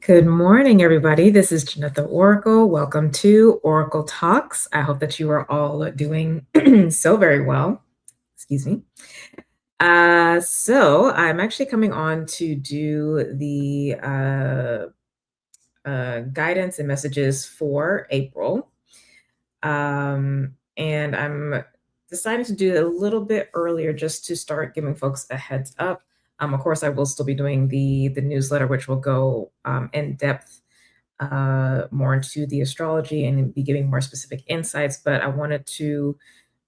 Good morning, everybody. This is Jynnette The Oracle. Welcome to Oracle Talks. I hope that you are all doing so very well. Excuse me. So I'm actually coming on to do the guidance and messages for April. And I'm deciding to do it a little bit earlier just to start giving folks a heads up. Of course, I will still be doing the newsletter, which will go in depth more into the astrology and be giving more specific insights. But I wanted to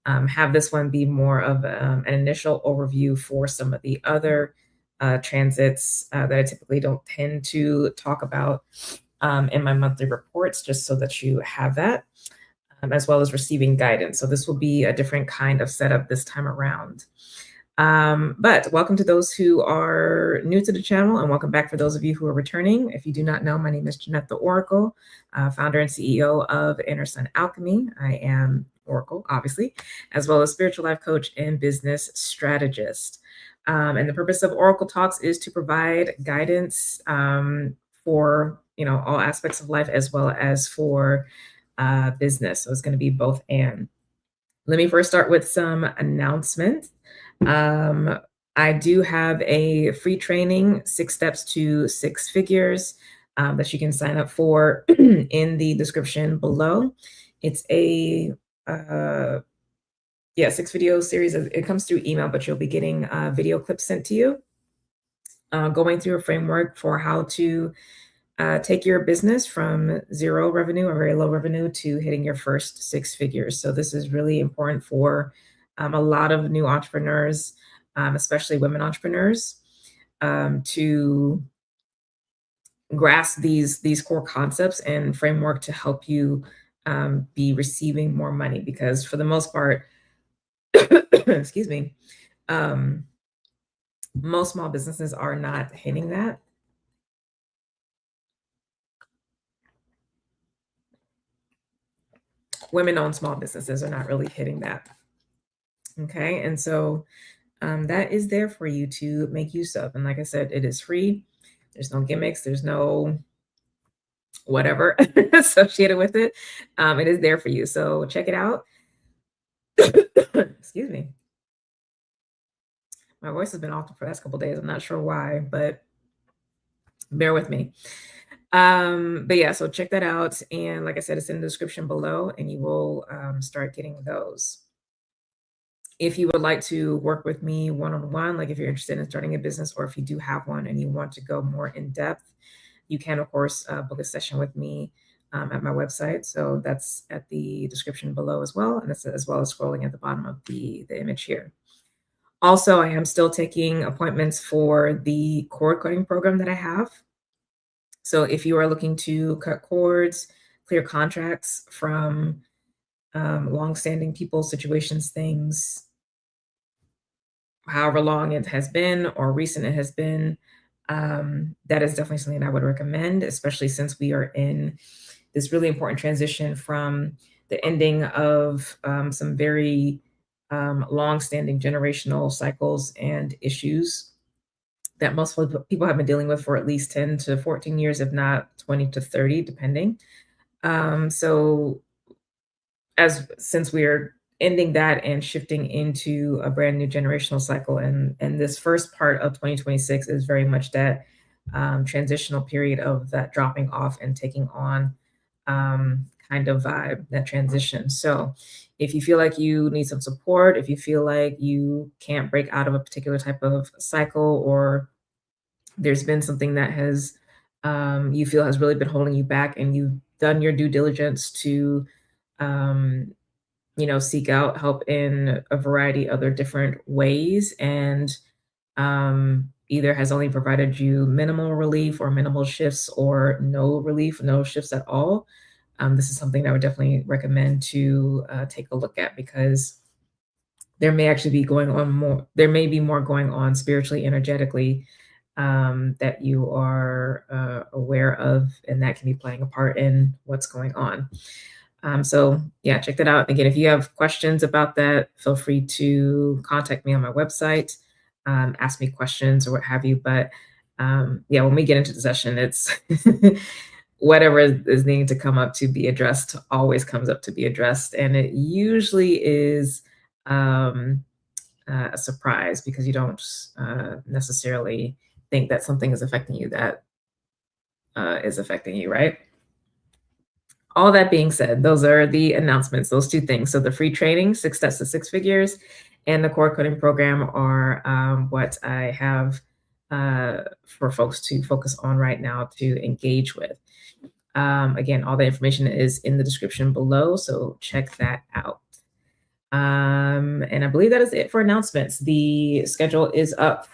have this one be more of an initial overview for some of the other transits that I typically don't tend to talk about in my monthly reports, just so that you have that, as well as receiving guidance. So this will be a different kind of setup this time around. But welcome to those who are new to the channel, and welcome back for those of you who are returning. If you do not know, my name is Jynnette The Oracle, founder and CEO of Inner Sun Alchemy. I am Oracle, obviously, as well as spiritual life coach and business strategist. And the purpose of Oracle Talks is to provide guidance for all aspects of life, as well as for business. So it's going to be both and. Let me first start with some announcements. I do have a free training, 6 Steps to 6 Figures, that you can sign up for in the description below. It's a 6-video series. It comes through email, but you'll be getting video clips sent to you, going through a framework for how to take your business from 0 revenue or very low revenue to hitting your first 6 figures. So this is really important for a lot of new entrepreneurs, especially women entrepreneurs, to grasp these core concepts and framework to help you be receiving more money. Because for the most part, excuse me, most small businesses are not hitting that. Women-owned small businesses are not really hitting that. Okay, and so that is there for you to make use of. And like I said, it is free. There's no gimmicks. There's no whatever associated with it. It is there for you. So check it out. Excuse me. My voice has been off for the last couple of days. I'm not sure why, but bear with me. But yeah, so check that out. And like I said, it's in the description below, and you will start getting those. If you would like to work with me one-on-one, like if you're interested in starting a business, or if you do have one and you want to go more in depth, you can, of course, book a session with me at my website. So that's at the description below as well. And it's as well as scrolling at the bottom of the image here. Also, I am still taking appointments for the cord cutting program that I have. So if you are looking to cut cords, clear contracts from long-standing people, situations, things, however long it has been or recent it has been, that is definitely something I would recommend, especially since we are in this really important transition from the ending of some very long-standing generational cycles and issues that most people have been dealing with for at least 10 to 14 years, if not 20 to 30, depending. So since we're ending that and shifting into a brand new generational cycle, and this first part of 2026 is very much that transitional period of that dropping off and taking on kind of vibe, that transition. So if you feel like you need some support, if you feel like you can't break out of a particular type of cycle, or there's been something that has you feel has really been holding you back, and you've done your due diligence to seek out help in a variety of other different ways, and either has only provided you minimal relief or minimal shifts, or no relief, no shifts at all, this is something that I would definitely recommend to take a look at, because there may actually be more going on spiritually, energetically, that you are aware of, and that can be playing a part in what's going on. So yeah, check that out. Again, if you have questions about that, feel free to contact me on my website, ask me questions or what have you. But Yeah, when we get into the session, it's whatever is needing to come up to be addressed always comes up to be addressed, and it usually is um, a surprise because you don't necessarily think that something is affecting you that is affecting you, right? All that being said, those are the announcements, those two things. So the free training, 6 steps to six figures, and the core coding program are what I have for folks to focus on right now to engage with. Again, all the information is in the description below, so check that out. And I believe that is it for announcements. The schedule is up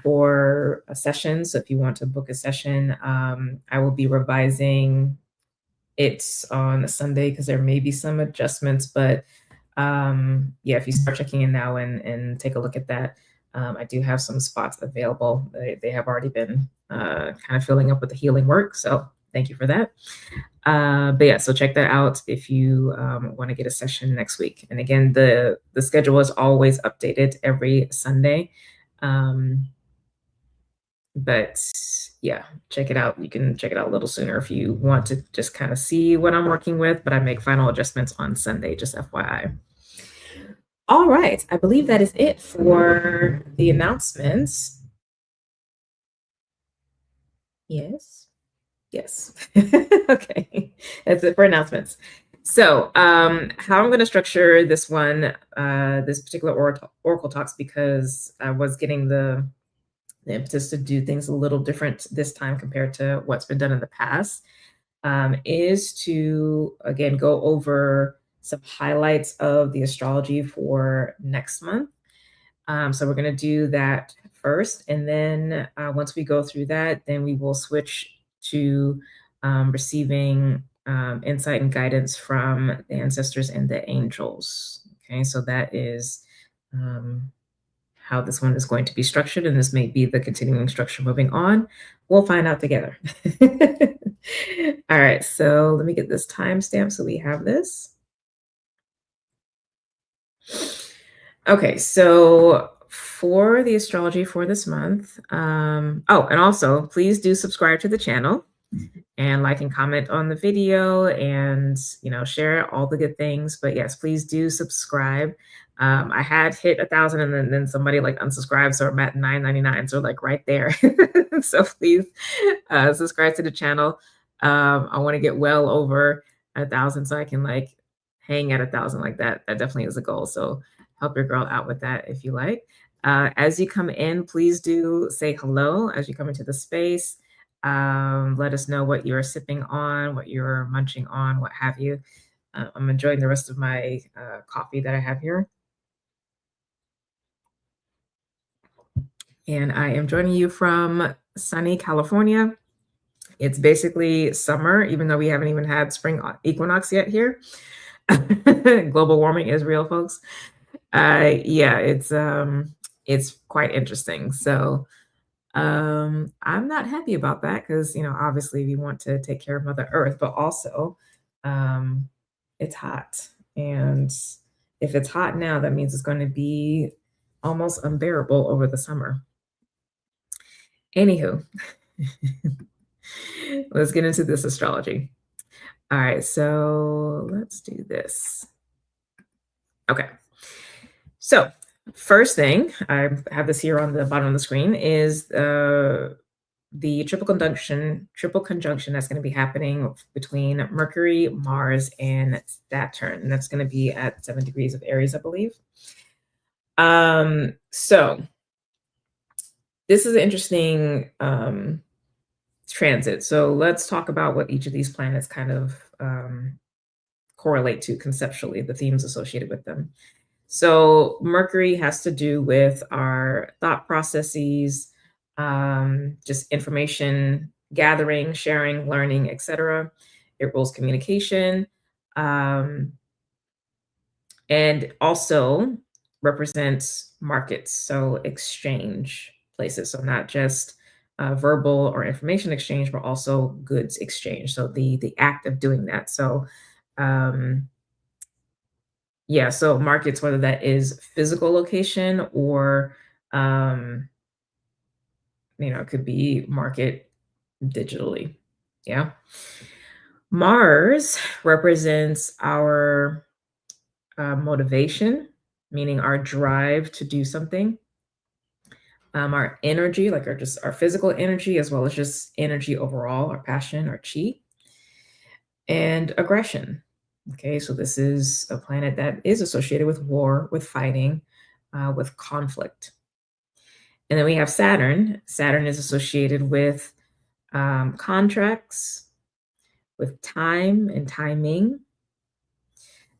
for a session. So if you want to book a session, I will be revising it's on a Sunday because there may be some adjustments, but yeah, if you start checking in now and take a look at that, I do have some spots available. They have already been kind of filling up with the healing work, so thank you for that. But yeah, so check that out if you want to get a session next week. And again, the schedule is always updated every Sunday. Um, but yeah, check it out. You can check it out a little sooner if you want to just kind of see what I'm working with, but I make final adjustments on Sunday, just FYI. All right, I believe that is it for the announcements. Yes. Yes. Okay. That's it for announcements. So, how I'm going to structure this one, this particular Oracle talks, because I was getting the impetus to do things a little different this time compared to what's been done in the past, is to again go over some highlights of the astrology for next month. So we're going to do that first, and then once we go through that, then we will switch to receiving insight and guidance from the ancestors and the angels. Okay, so that is um, how this one is going to be structured, and this may be the continuing structure moving on. We'll find out together. All right, so let me get this timestamp so we have this. Okay, so for the astrology for this month, oh, and also please do subscribe to the channel and like and comment on the video and share all the good things. But yes, please do subscribe. I had hit 1,000 and then somebody like unsubscribed, so I'm at 999, so like right there. So please subscribe to the channel. I want to get well over 1,000 so I can like hang at 1,000 like that. That definitely is a goal. So help your girl out with that if you like. As you come in, please do say hello as you come into the space. Let us know what you're sipping on, what you're munching on, what have you. I'm enjoying the rest of my coffee that I have here. And I am joining you from sunny California. It's basically summer, even though we haven't even had spring equinox yet here. Global warming is real, folks. Yeah, it's quite interesting. So I'm not happy about that because obviously we want to take care of Mother Earth, but also it's hot. And if it's hot now, that means it's going to be almost unbearable over the summer. Anywho, let's get into this astrology. All right, so let's do this. Okay. So first thing, I have this here on the bottom of the screen, is the triple conjunction that's going to be happening between Mercury, Mars, and Saturn. And that's going to be at 7 degrees of Aries, I believe. So this is an interesting transit. So let's talk about what each of these planets kind of correlate to conceptually, the themes associated with them. So Mercury has to do with our thought processes, just information gathering, sharing, learning, etc. It rules communication, and also represents markets, so exchange places. So not just verbal or information exchange, but also goods exchange. So the act of doing that. So yeah, so markets, whether that is physical location or it could be market digitally. Yeah. Mars represents our motivation, meaning our drive to do something, our energy, like our physical energy, as well as just energy overall, our passion, our chi, and aggression. Okay, so this is a planet that is associated with war, with fighting, with conflict. And then we have Saturn. Saturn is associated with contracts, with time and timing,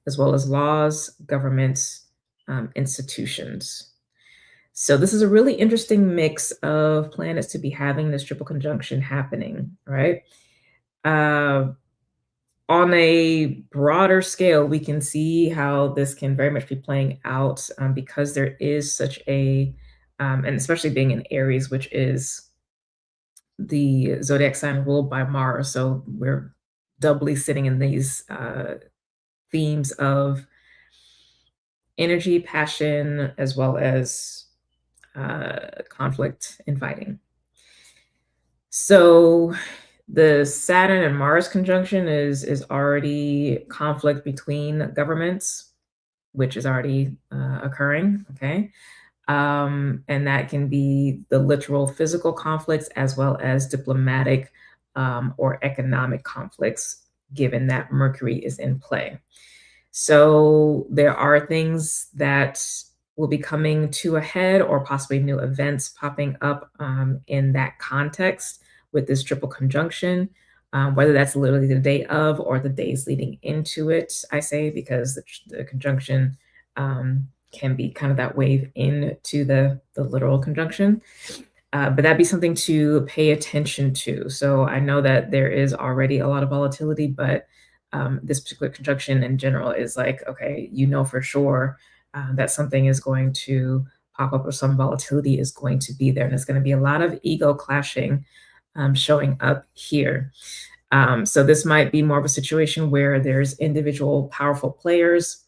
as well as laws, governments, institutions. So this is a really interesting mix of planets to be having this triple conjunction happening, right? Uh, on a broader scale, we can see how this can very much be playing out because there is such and especially being in Aries, which is the zodiac sign ruled by Mars. So we're doubly sitting in these themes of energy, passion, as well as conflict and fighting. So the Saturn and Mars conjunction is already conflict between governments, which is already occurring. Okay. And that can be the literal physical conflicts as well as diplomatic or economic conflicts, given that Mercury is in play. So there are things that will be coming to a head or possibly new events popping up in that context with this triple conjunction, whether that's literally the day of or the days leading into it, I say, because the conjunction can be kind of that wave into the literal conjunction. But that'd be something to pay attention to. So I know that there is already a lot of volatility, but this particular conjunction in general is like, okay, for sure that something is going to pop up or some volatility is going to be there. And it's going to be a lot of ego clashing showing up here. So this might be more of a situation where there's individual powerful players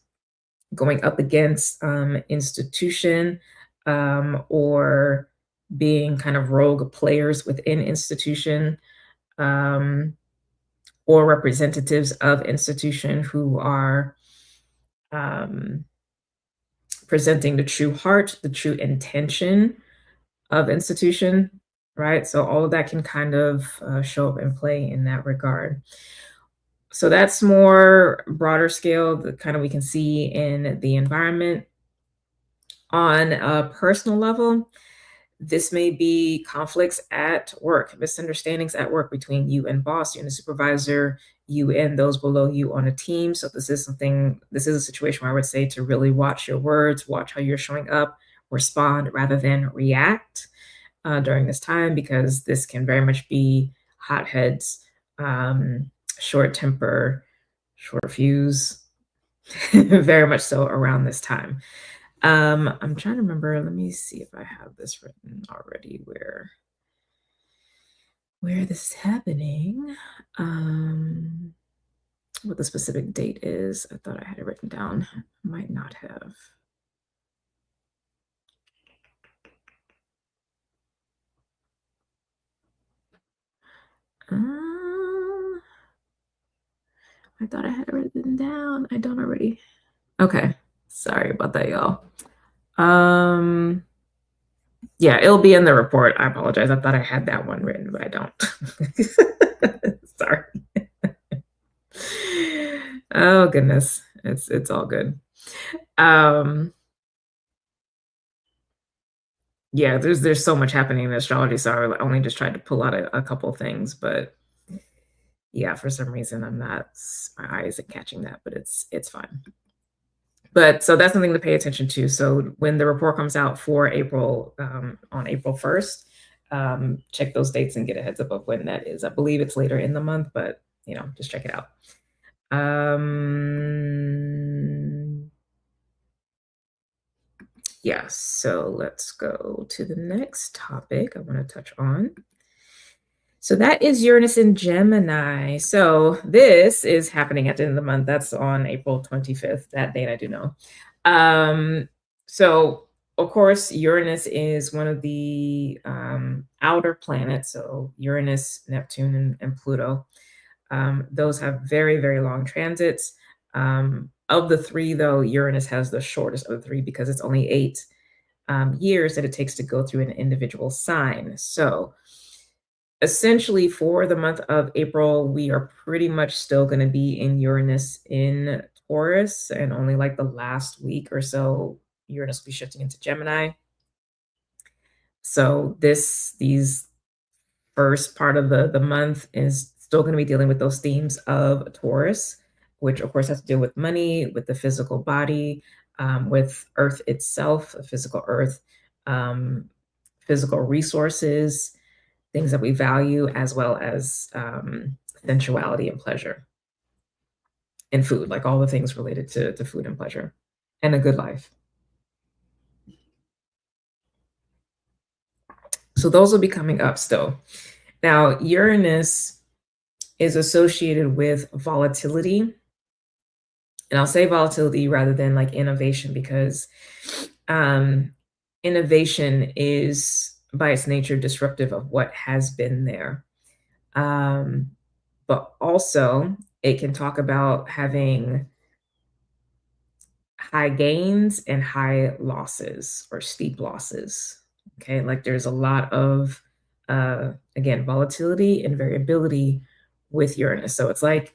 going up against institution or being kind of rogue players within institution or representatives of institution who are presenting the true heart, the true intention of institution, right? So all of that can kind of show up and play in that regard. So that's more broader scale, the kind of we can see in the environment. On a personal level, this may be conflicts at work, misunderstandings at work between you and boss, you and a supervisor, you and those below you on a team. So this is a situation where I would say to really watch your words, watch how you're showing up, respond rather than react during this time, because this can very much be hotheads, short temper, short fuse, very much so around this time. I'm trying to remember. Let me see if I have this written already where this is happening. What the specific date is. I thought I had it written down. Might not have. I thought I had it written down. I don't already. Okay. Sorry about that, y'all. Yeah, it'll be in the report. I apologize. I thought I had that one written, but I don't. Sorry. Oh goodness. It's all good. Yeah, there's so much happening in astrology, so I only just tried to pull out a couple things, but yeah, for some reason my eye isn't catching that, but it's fine. But so that's something to pay attention to. So when the report comes out for April, on April 1st, check those dates and get a heads up of when that is. I believe it's later in the month, but just check it out. Yeah, so let's go to the next topic I want to touch on. So that is Uranus in Gemini. So this is happening at the end of the month. That's on April 25th. That date I do know. So of course, Uranus is one of the outer planets. So Uranus, Neptune, and Pluto. Those have very, very long transits. Of the three, though, Uranus has the shortest of the three because it's only 8 years that it takes to go through an individual sign. So essentially, for the month of April, we are pretty much still going to be in Uranus in Taurus, and only like the last week or so, Uranus will be shifting into Gemini. So these first part of the month is still going to be dealing with those themes of Taurus, which of course has to do with money, with the physical body, with Earth itself, physical Earth, um, physical resources, things that we value, as well as sensuality and pleasure and food, like all the things related to food and pleasure and a good life. So those will be coming up still. Now, Uranus is associated with volatility. And I'll say volatility rather than like innovation because innovation is by its nature disruptive of what has been there. But also, it can talk about having high gains and high losses or steep losses. Okay, like there's a lot of again volatility and variability with Uranus. So it's like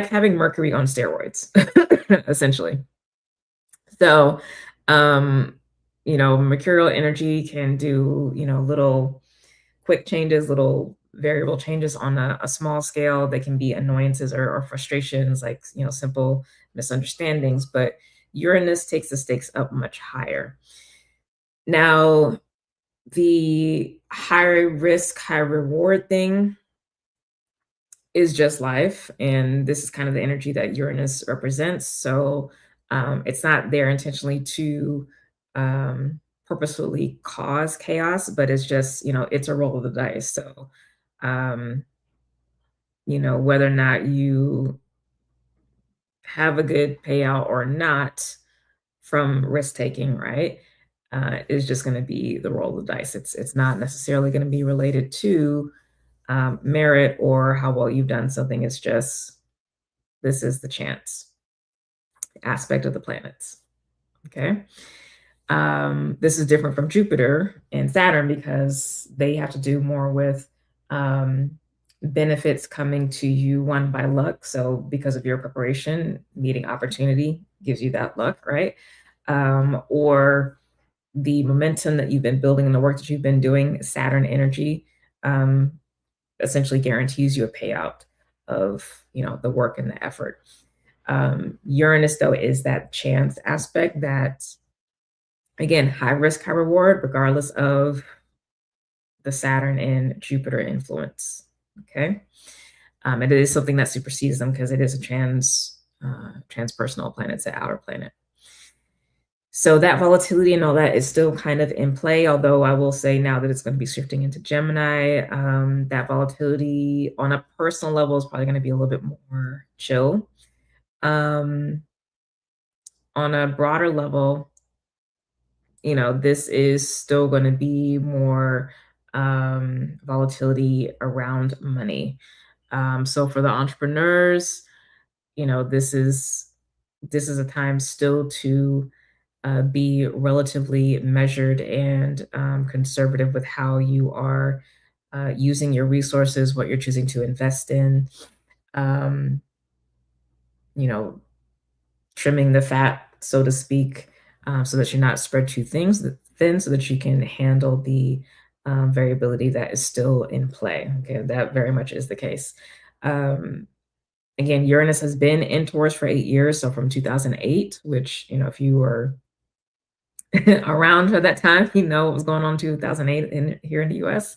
having Mercury on steroids, essentially. So, mercurial energy can do, little quick changes, little variable changes on a small scale. They can be annoyances or frustrations, like, simple misunderstandings. But Uranus takes the stakes up much higher. Now, the high risk, high reward thing is just life. And this is kind of the energy that Uranus represents. So it's not there intentionally to purposefully cause chaos, but it's just, it's a roll of the dice. So, um, whether or not you have a good payout or not from risk taking, right, is just going to be the roll of the dice. It's not necessarily going to be related to merit or how well you've done something. It's just this is the chance aspect of the planets. Okay. This is different from Jupiter and Saturn because they have to do more with benefits coming to you, one by luck. So because of your preparation, meeting opportunity gives you that luck, right? Or the momentum that you've been building and the work that you've been doing, Saturn energy, essentially guarantees you a payout of the work and the effort. Uranus, though, is that chance aspect that, again, high risk, high reward, regardless of the Saturn and Jupiter influence. Okay. And it is something that supersedes them because it is a transpersonal planet, it's an outer planet. So that volatility and all that is still kind of in play, although I will say now that it's going to be shifting into Gemini, that volatility on a personal level is probably going to be a little bit more chill. On a broader level, this is still going to be more volatility around money. So for the entrepreneurs, this is a time still to be relatively measured and conservative with how you are using your resources, what you're choosing to invest in, you know, trimming the fat, so to speak, so that you're not spread too thin, so that you can handle the variability that is still in play. Okay, that very much is the case. Again, Uranus has been in Taurus for 8 years, so from 2008, which, if you were around for that time, what was going on in 2008 here in the US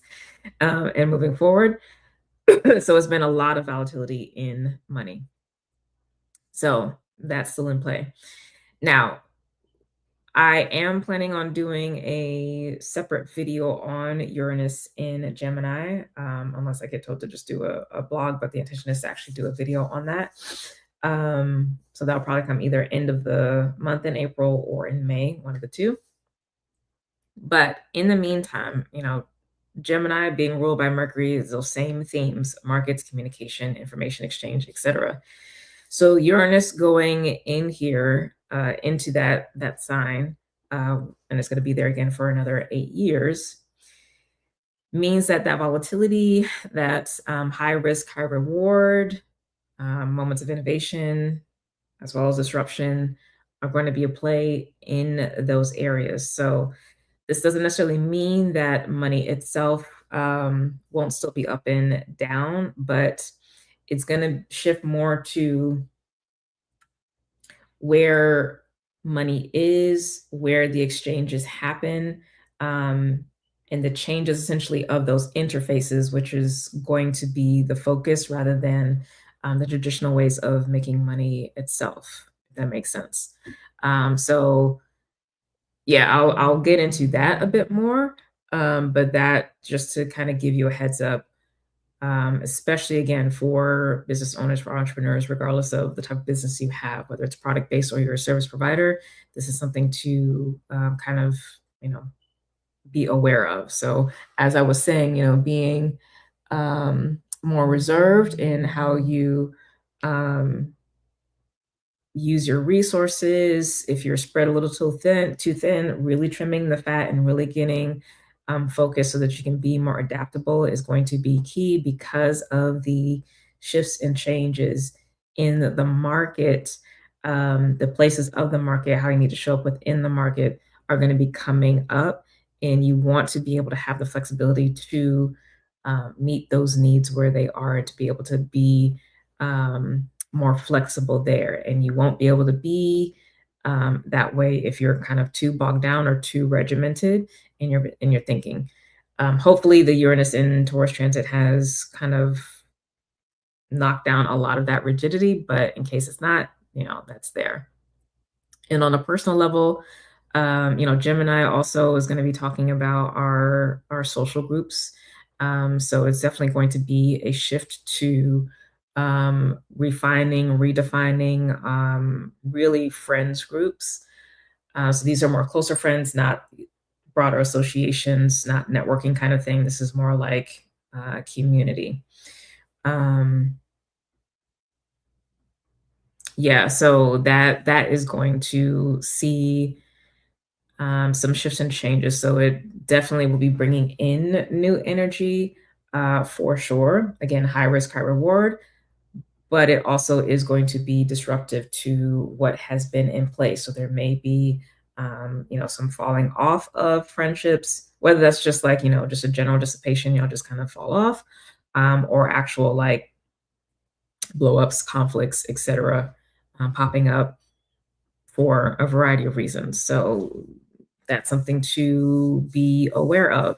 and moving forward. So it's been a lot of volatility in money. So that's still in play. Now, I am planning on doing a separate video on Uranus in Gemini, unless I get told to just do a blog, but the intention is to actually do a video on that. So that'll probably come either end of the month in April or in May, one of the two. But in the meantime, Gemini being ruled by Mercury is those same themes: markets, communication, information exchange, etc. So Uranus going in here into that sign, and it's going to be there again for another 8 years, means that volatility, that high risk, high reward, moments of innovation, as well as disruption, are going to be a play in those areas. So this doesn't necessarily mean that money itself won't still be up and down, but it's going to shift more to where money is, where the exchanges happen, um, and the changes essentially of those interfaces, which is going to be the focus rather than the traditional ways of making money itself. If that makes sense. So yeah, I'll get into that a bit more, but that just to kind of give you a heads up, especially again for business owners, for entrepreneurs, regardless of the type of business you have, whether it's product based or you're a service provider. This is something to kind of you know be aware of. So as I was saying, being more reserved in how you um, use your resources. If you're spread a little too thin, really trimming the fat and really getting focused so that you can be more adaptable is going to be key because of the shifts and changes in the market. The places of the market, how you need to show up within the market, are going to be coming up, and you want to be able to have the flexibility to meet those needs where they are, to be able to be more flexible there. And you won't be able to be that way if you're kind of too bogged down or too regimented in your thinking. Hopefully, the Uranus in Taurus transit has kind of knocked down a lot of that rigidity, but in case it's not, that's there. And on a personal level, Gemini also is going to be talking about our social groups. So it's definitely going to be a shift to refining, redefining, really friends groups. So these are more closer friends, not broader associations, not networking kind of thing. This is more like community. Um, yeah, so that is going to see some shifts and changes. So it definitely will be bringing in new energy for sure. Again, high risk, high reward, but it also is going to be disruptive to what has been in place. So there may be, some falling off of friendships, whether that's just like, just a general dissipation, just kind of fall off, or actual like blow ups, conflicts, etc., popping up for a variety of reasons. So that's something to be aware of.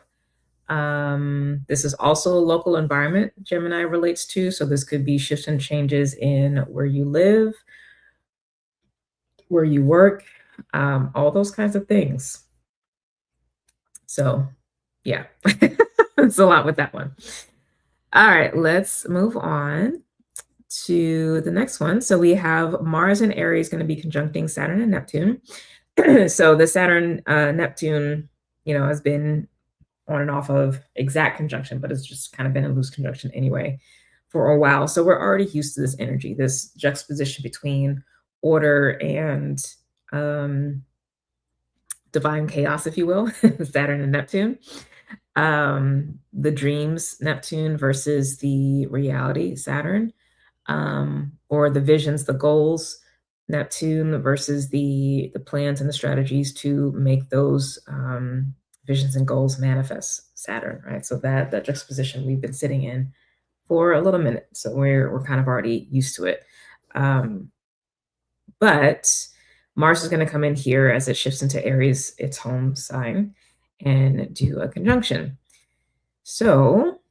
This is also a local environment Gemini relates to. So this could be shifts and changes in where you live, where you work, all those kinds of things. So yeah, it's a lot with that one. All right, let's move on to the next one. So we have Mars and Aries going to be conjuncting Saturn and Neptune. So the Saturn Neptune, has been on and off of exact conjunction, but it's just kind of been a loose conjunction anyway for a while. So we're already used to this energy, this juxtaposition between order and divine chaos, if you will, Saturn and Neptune. The dreams, Neptune, versus the reality, Saturn, or the visions, the goals, Neptune, versus the plans and the strategies to make those visions and goals manifest, Saturn, right? So that juxtaposition we've been sitting in for a little minute, so we're kind of already used to it. But Mars is going to come in here as it shifts into Aries, its home sign, and do a conjunction. So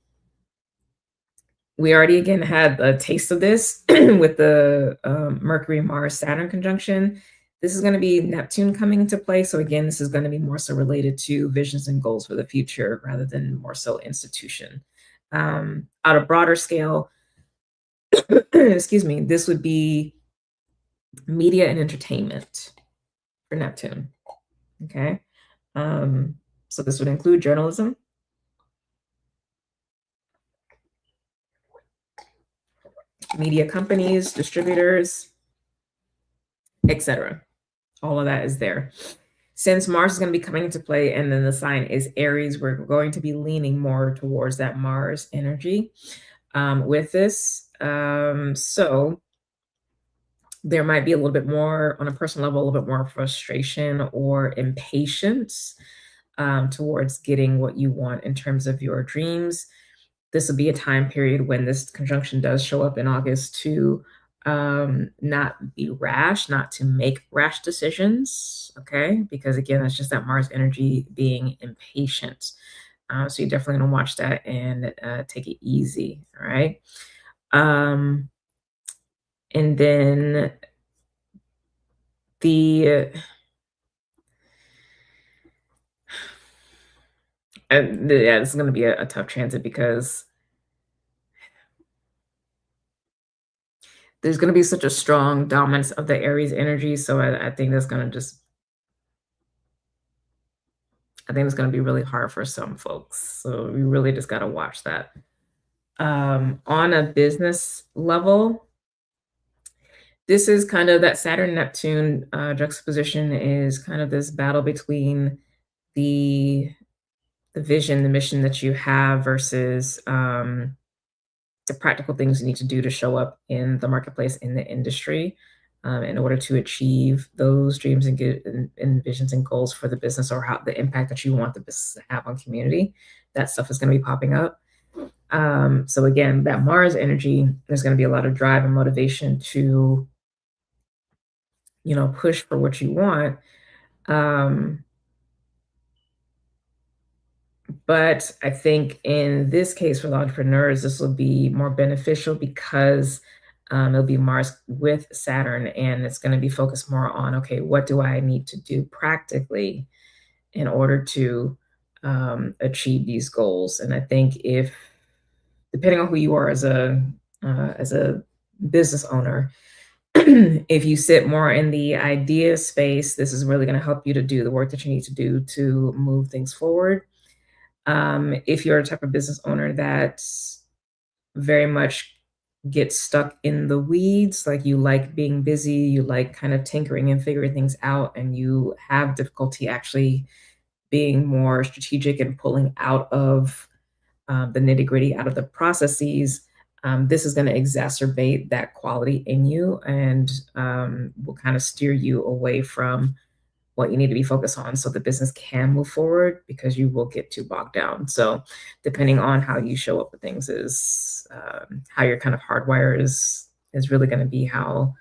we already again had a taste of this with the Mercury, Mars, Saturn conjunction. This is going to be Neptune coming into play. So again, this is going to be more so related to visions and goals for the future rather than more so institution. On a broader scale, excuse me, this would be media and entertainment for Neptune. Okay. So this would include journalism, media companies, distributors, etc. All of that is there. Since Mars is going to be coming into play and then the sign is Aries, we're going to be leaning more towards that Mars energy with this. So there might be a little bit more on a personal level, a little bit more frustration or impatience towards getting what you want in terms of your dreams. This will be a time period when this conjunction does show up in August to not be rash, not to make rash decisions. Okay. Because again, that's just that Mars energy being impatient. So you definitely want to watch that and take it easy. All right. And then the yeah, this is going to be a tough transit because there's going to be such a strong dominance of the Aries energy. So I think that's going to just, I think it's going to be really hard for some folks. So we really just got to watch that. On a business level, this is kind of that Saturn Neptune juxtaposition is kind of this battle between the vision, the mission that you have versus the practical things you need to do to show up in the marketplace, in the industry, in order to achieve those dreams and get and visions and goals for the business, or how the impact that you want the business to have on community. That stuff is going to be popping up. So again, that Mars energy, there's going to be a lot of drive and motivation to, push for what you want. But I think in this case for the entrepreneurs, this will be more beneficial because it'll be Mars with Saturn, and it's going to be focused more on, okay, what do I need to do practically in order to achieve these goals? And I think if, depending on who you are as a business owner, if you sit more in the idea space, this is really going to help you to do the work that you need to do to move things forward. If you're a type of business owner that very much gets stuck in the weeds, like you like being busy, you like kind of tinkering and figuring things out, and you have difficulty actually being more strategic and pulling out of the nitty gritty, out of the processes, this is going to exacerbate that quality in you and will kind of steer you away from what you need to be focused on so the business can move forward, because you will get too bogged down. So depending on how you show up with things is how your kind of hardwire is really going to be how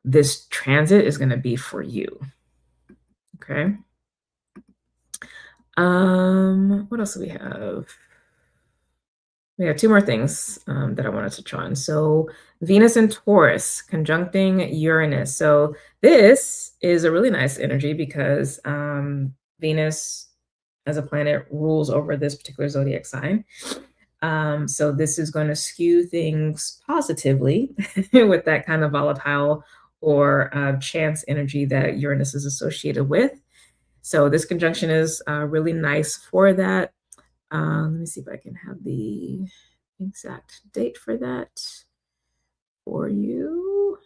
this transit is going to be for you. Okay. What else do we have? We have two more things that I wanted to touch on. So Venus and Taurus conjuncting Uranus. So this is a really nice energy because Venus as a planet rules over this particular zodiac sign. So this is going to skew things positively with that kind of volatile or chance energy that Uranus is associated with. So this conjunction is really nice for that. Let me see if I can have the exact date for that for you.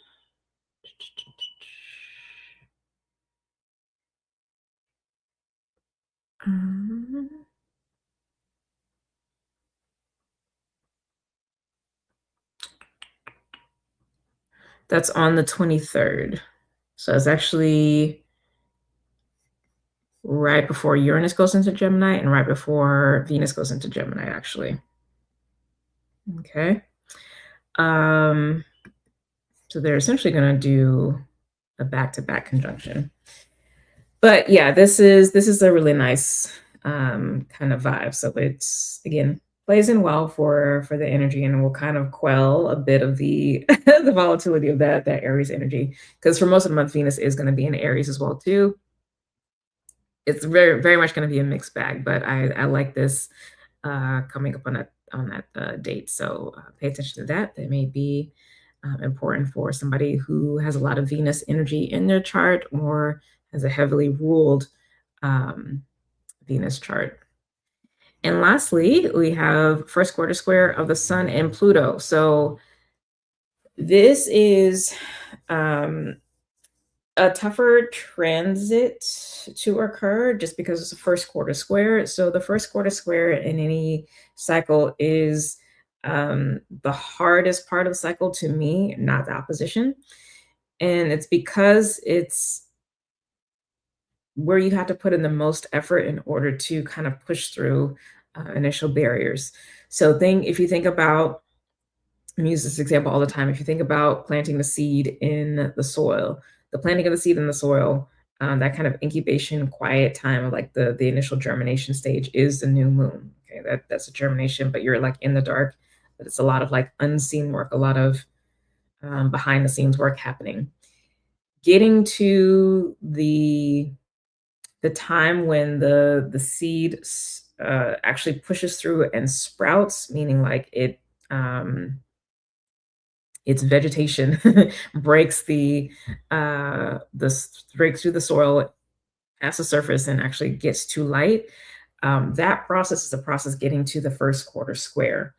That's on the 23rd. So it's actually right before Uranus goes into Gemini and right before Venus goes into Gemini, actually. Okay. So they're essentially going to do a back-to-back conjunction. But yeah, this is a really nice kind of vibe. So it's, again, plays in well for the energy, and will kind of quell a bit of the the volatility of that Aries energy, because for most of the month Venus is going to be in Aries as well too. It's very, very much going to be a mixed bag, but I like this coming up on that date. So pay attention to that. That may be important for somebody who has a lot of Venus energy in their chart, or has a heavily ruled Venus chart. And lastly, we have first quarter square of the Sun and Pluto. So this is a tougher transit to occur just because it's a first quarter square. So the first quarter square in any cycle is the hardest part of the cycle to me, not the opposition. And it's because it's where you have to put in the most effort in order to kind of push through initial barriers. So if you think about, I use this example all the time. If you think about planting the seed in the soil, the planting of the seed in the soil, that kind of incubation, quiet time of like the initial germination stage is the new moon. Okay, that's a germination, but you're like in the dark. But it's a lot of like unseen work, a lot of behind the scenes work happening. Getting to the time when the seed actually pushes through and sprouts, meaning like its vegetation breaks breaks through the soil past the surface and actually gets to light. That process is the process getting to the first quarter square.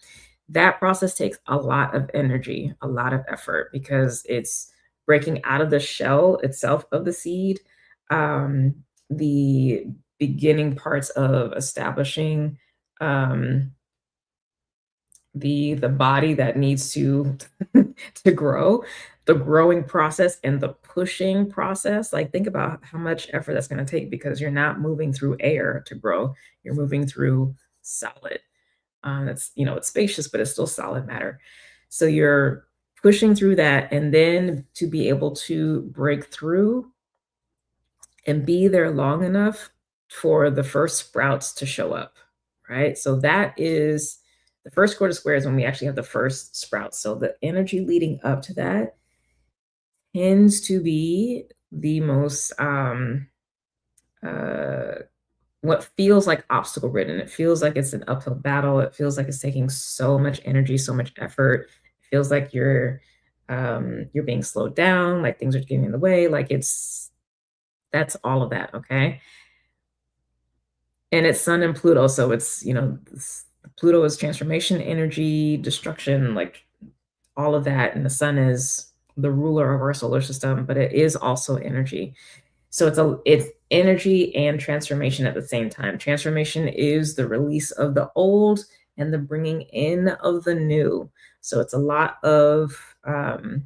That process takes a lot of energy, a lot of effort, because it's breaking out of the shell itself of the seed, the beginning parts of establishing the body that needs to to grow, the growing process and the pushing process. Like think about how much effort that's going to take, because you're not moving through air to grow, you're moving through solid. It's, it's spacious, but it's still solid matter. So you're pushing through that, and then to be able to break through and be there long enough for the first sprouts to show up, right? So that is the first quarter square is when we actually have the first sprouts. So the energy leading up to that tends to be the most what feels like obstacle ridden. It feels like it's an uphill battle. It feels like it's taking so much energy, so much effort. It feels like you're being slowed down, like things are getting in the way. Like that's all of that, okay? And it's Sun and Pluto, so it's, Pluto is transformation, energy, destruction, like all of that, and the Sun is the ruler of our solar system, but it is also energy. So it's energy and transformation at the same time. Transformation is the release of the old and the bringing in of the new. So it's a lot of kind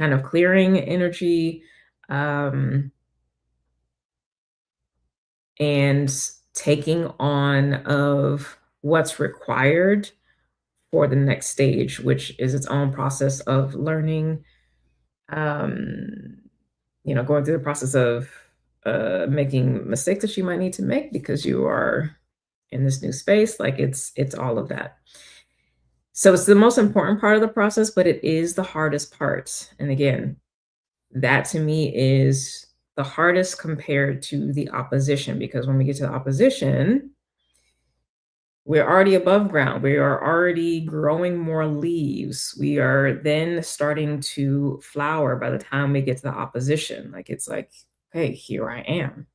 of clearing energy, and taking on of what's required for the next stage, which is its own process of learning, um, going through the process of making mistakes that you might need to make because you are in this new space. Like it's all of that. So it's the most important part of the process, but it is the hardest part. And again, that to me is the hardest compared to the opposition, because when we get to the opposition, we're already above ground. We are already growing more leaves. We are then starting to flower by the time we get to the opposition. Like it's like, hey, here I am.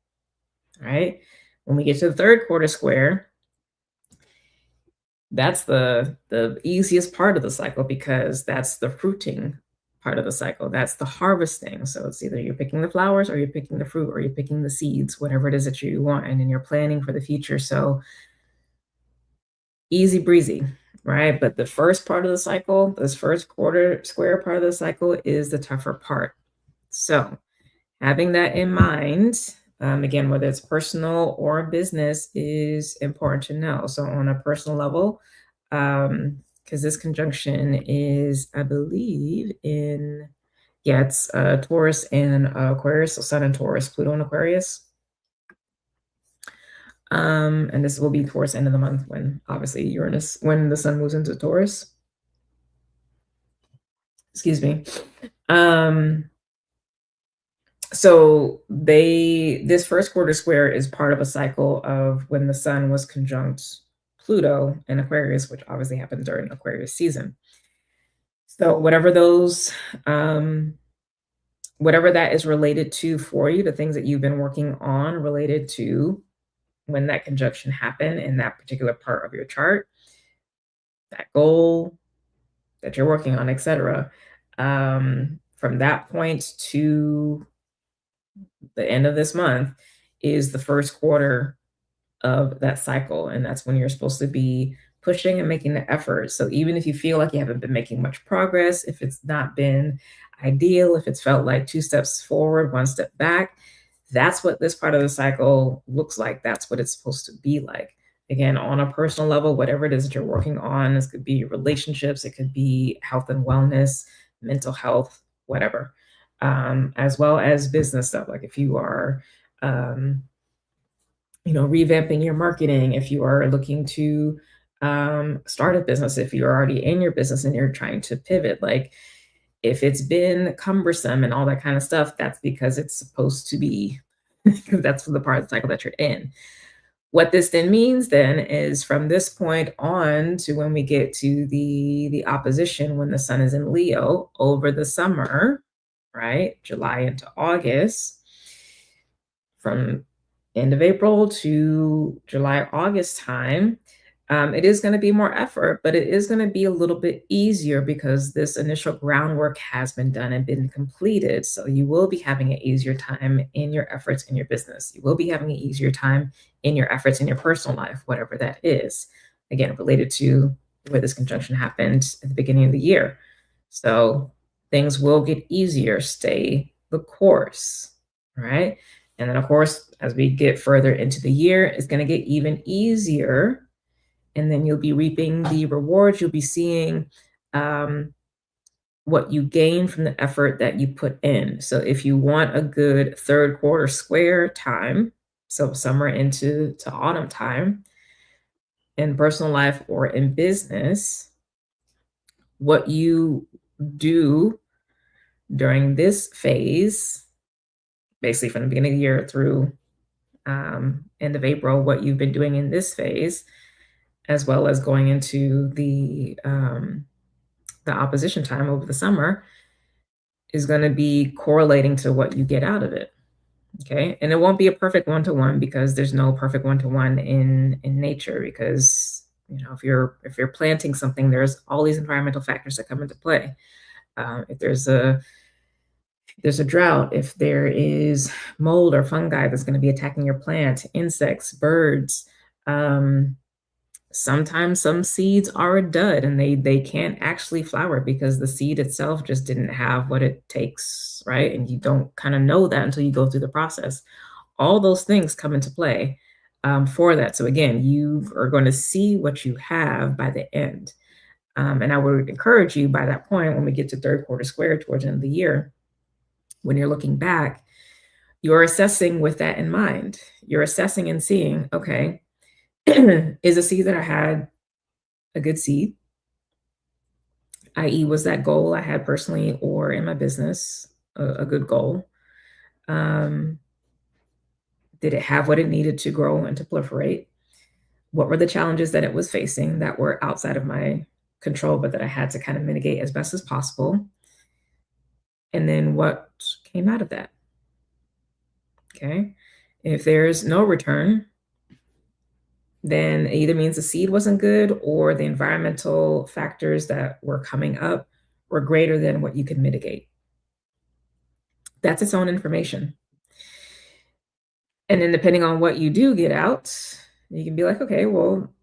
Right? When we get to the third quarter square, that's the easiest part of the cycle, because that's the fruiting part of the cycle. That's the harvesting. So it's either you're picking the flowers or you're picking the fruit or you're picking the seeds, whatever it is that you want, and then you're planning for the future. So easy breezy, right? But the first part of the cycle, this first quarter square part of the cycle, is the tougher part. So having that in mind, again, whether it's personal or business, is important to know. So on a personal level, because this conjunction is, I believe, it's Taurus and Aquarius, so Sun and Taurus, Pluto and Aquarius. And this will be towards the end of the month, when obviously when the Sun moves into Taurus. Excuse me. So this first quarter square is part of a cycle of when the Sun was conjunct Pluto in Aquarius, which obviously happened during Aquarius season. So whatever that is related to for you, the things that you've been working on related to when that conjunction happened in that particular part of your chart, that goal that you're working on, etc. From that point to the end of this month is the first quarter of that cycle. And that's when you're supposed to be pushing and making the effort. So even if you feel like you haven't been making much progress, if it's not been ideal, if it's felt like 2 steps forward, 1 step back, that's what this part of the cycle looks like. That's what it's supposed to be like. Again, on a personal level, whatever it is that you're working on, this could be relationships, it could be health and wellness, mental health, whatever, as well as business stuff. Like if you are, revamping your marketing, if you are looking to start a business, if you're already in your business and you're trying to pivot, like if it's been cumbersome and all that kind of stuff, that's because it's supposed to be, because that's the part of the cycle that you're in. What this then means then is from this point on to when we get to the opposition, when the sun is in Leo over the summer, right? July into August, from end of April to July, August time, it is going to be more effort, but it is going to be a little bit easier because this initial groundwork has been done and been completed. So you will be having an easier time in your efforts in your business. You will be having an easier time in your efforts in your personal life, whatever that is. Again, related to where this conjunction happened at the beginning of the year. So things will get easier. Stay the course, right? And then, of course, as we get further into the year, it's going to get even easier. And then you'll be reaping the rewards. You'll be seeing what you gain from the effort that you put in. So if you want a good third quarter square time, so summer into autumn time, in personal life or in business, what you do during this phase, basically from the beginning of the year through end of April, what you've been doing in this phase, as well as going into the opposition time over the summer, is going to be correlating to what you get out of it. Okay, and it won't be a perfect one-to-one because there's no perfect one-to-one in nature. Because if you're planting something, there's all these environmental factors that come into play. If there's a drought, if there is mold or fungi that's going to be attacking your plant, insects, birds. Sometimes some seeds are a dud and they can't actually flower because the seed itself just didn't have what it takes, right? And you don't kind of know that until you go through the process. All those things come into play for that. So again, you are going to see what you have by the end. And I would encourage you by that point, when we get to third quarter square towards the end of the year, when you're looking back, you're assessing with that in mind. You're assessing and seeing, okay, is a seed that I had a good seed, i.e., was that goal I had personally or in my business a good goal? Did it have what it needed to grow and to proliferate? What were the challenges that it was facing that were outside of my control, but that I had to kind of mitigate as best as possible? And then what came out of that? Okay. If there's no return, then it either means the seed wasn't good or the environmental factors that were coming up were greater than what you could mitigate. That's its own information. And then depending on what you do get out, you can be like, okay, well,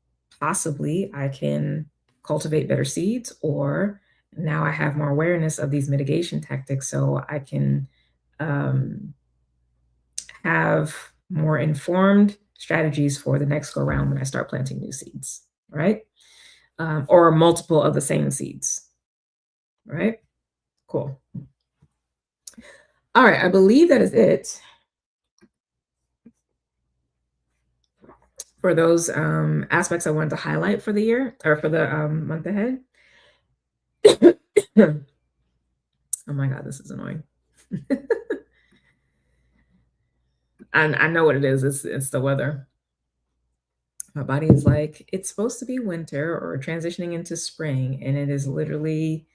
possibly I can cultivate better seeds, or now I have more awareness of these mitigation tactics, so I can have more informed strategies for the next go round when I start planting new seeds, right? Or multiple of the same seeds, right? Cool. All right, I believe that is it for those aspects I wanted to highlight for the year or for the month ahead. Oh my God, this is annoying. I know what it is. It's the weather. My body is like, it's supposed to be winter or transitioning into spring, and it is literally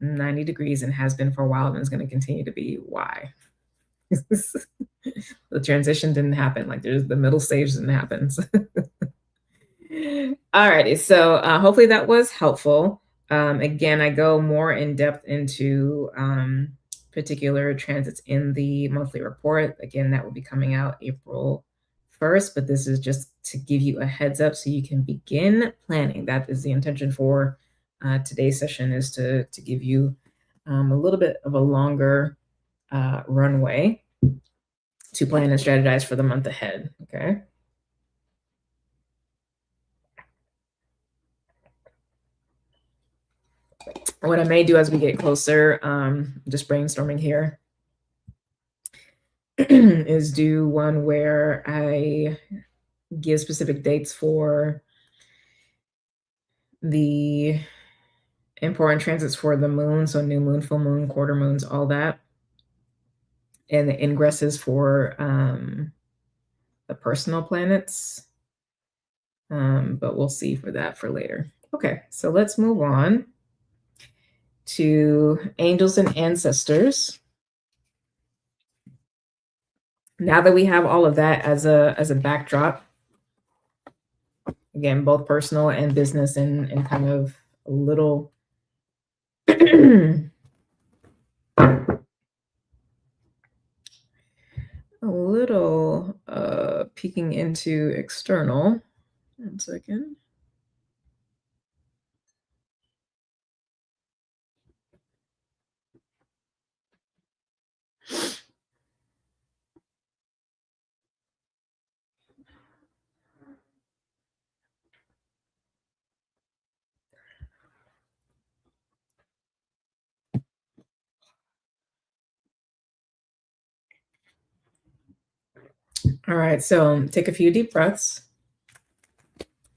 90 degrees and has been for a while and is going to continue to be. Why? The transition didn't happen. Like there's the middle stage didn't happen. Alrighty, so hopefully that was helpful. Again, I go more in depth into particular transits in the monthly report. Again, that will be coming out April 1st, but this is just to give you a heads up so you can begin planning. That is the intention for today's session, is to give you a little bit of a longer runway to plan and strategize for the month ahead, okay? What I may do as we get closer, just brainstorming here, is do one where I give specific dates for the important transits for the moon, so new moon, full moon, quarter moons, all that, and the ingresses for the personal planets. But we'll see for that for later. Okay, so let's move on to angels and ancestors. Now that we have all of that as a backdrop, again, both personal and business, and kind of a little a little peeking into external. 1 second. All right, so take a few deep breaths.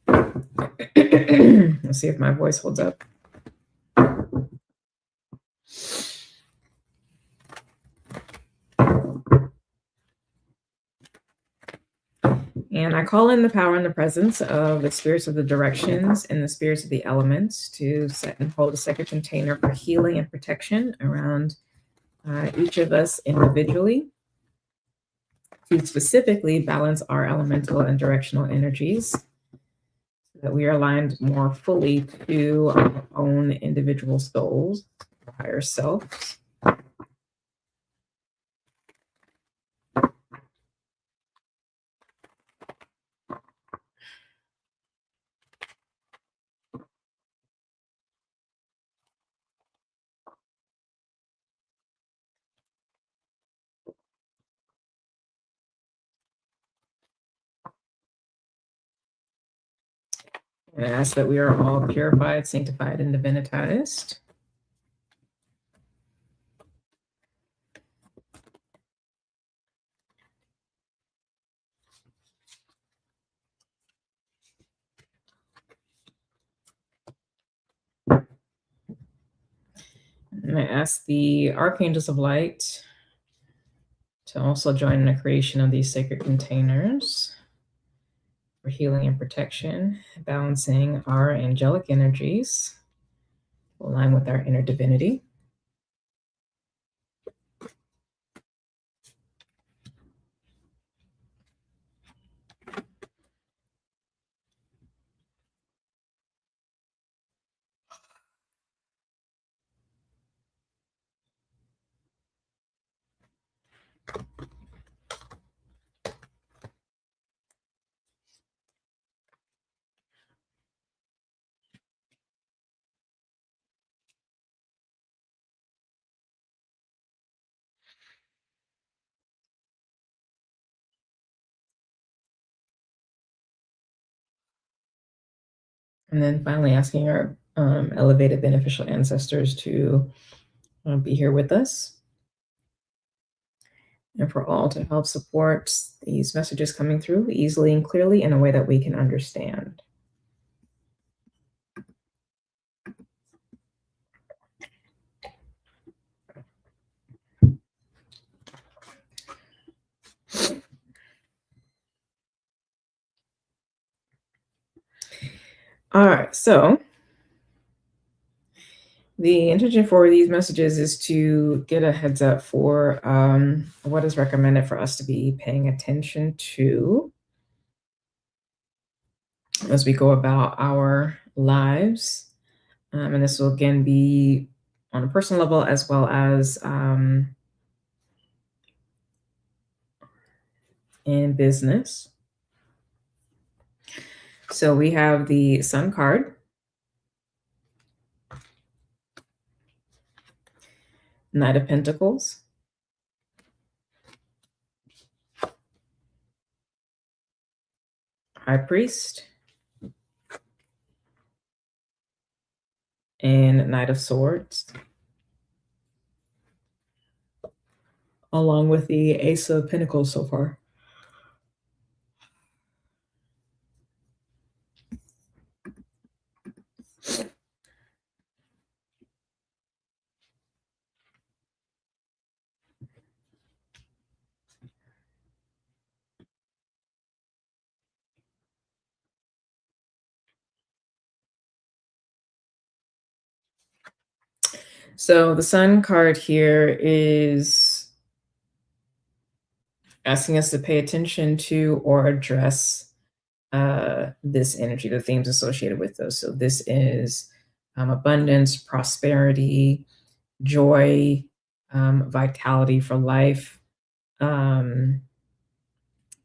Let's see if my voice holds up. And I call in the power and the presence of the spirits of the directions and the spirits of the elements to set and hold a sacred container for healing and protection around each of us individually, to specifically balance our elemental and directional energies so that we are aligned more fully to our own individual souls, our higher selves. And I ask that we are all purified, sanctified, and divinitized. And I ask the archangels of light to also join in the creation of these sacred containers for healing and protection, balancing our angelic energies, align with our inner divinity. And then finally asking our elevated beneficial ancestors to be here with us, and for all to help support these messages coming through easily and clearly in a way that we can understand. All right, so The intention for these messages is to get a heads up for what is recommended for us to be paying attention to as we go about our lives. And this will again be on a personal level as well as in business. So we have the Sun card, Knight of Pentacles, High Priest, and Knight of Swords, along with the Ace of Pentacles so far. So the Sun card here is asking us to pay attention to or address this energy, the themes associated with those. So this is abundance, prosperity, joy, vitality for life,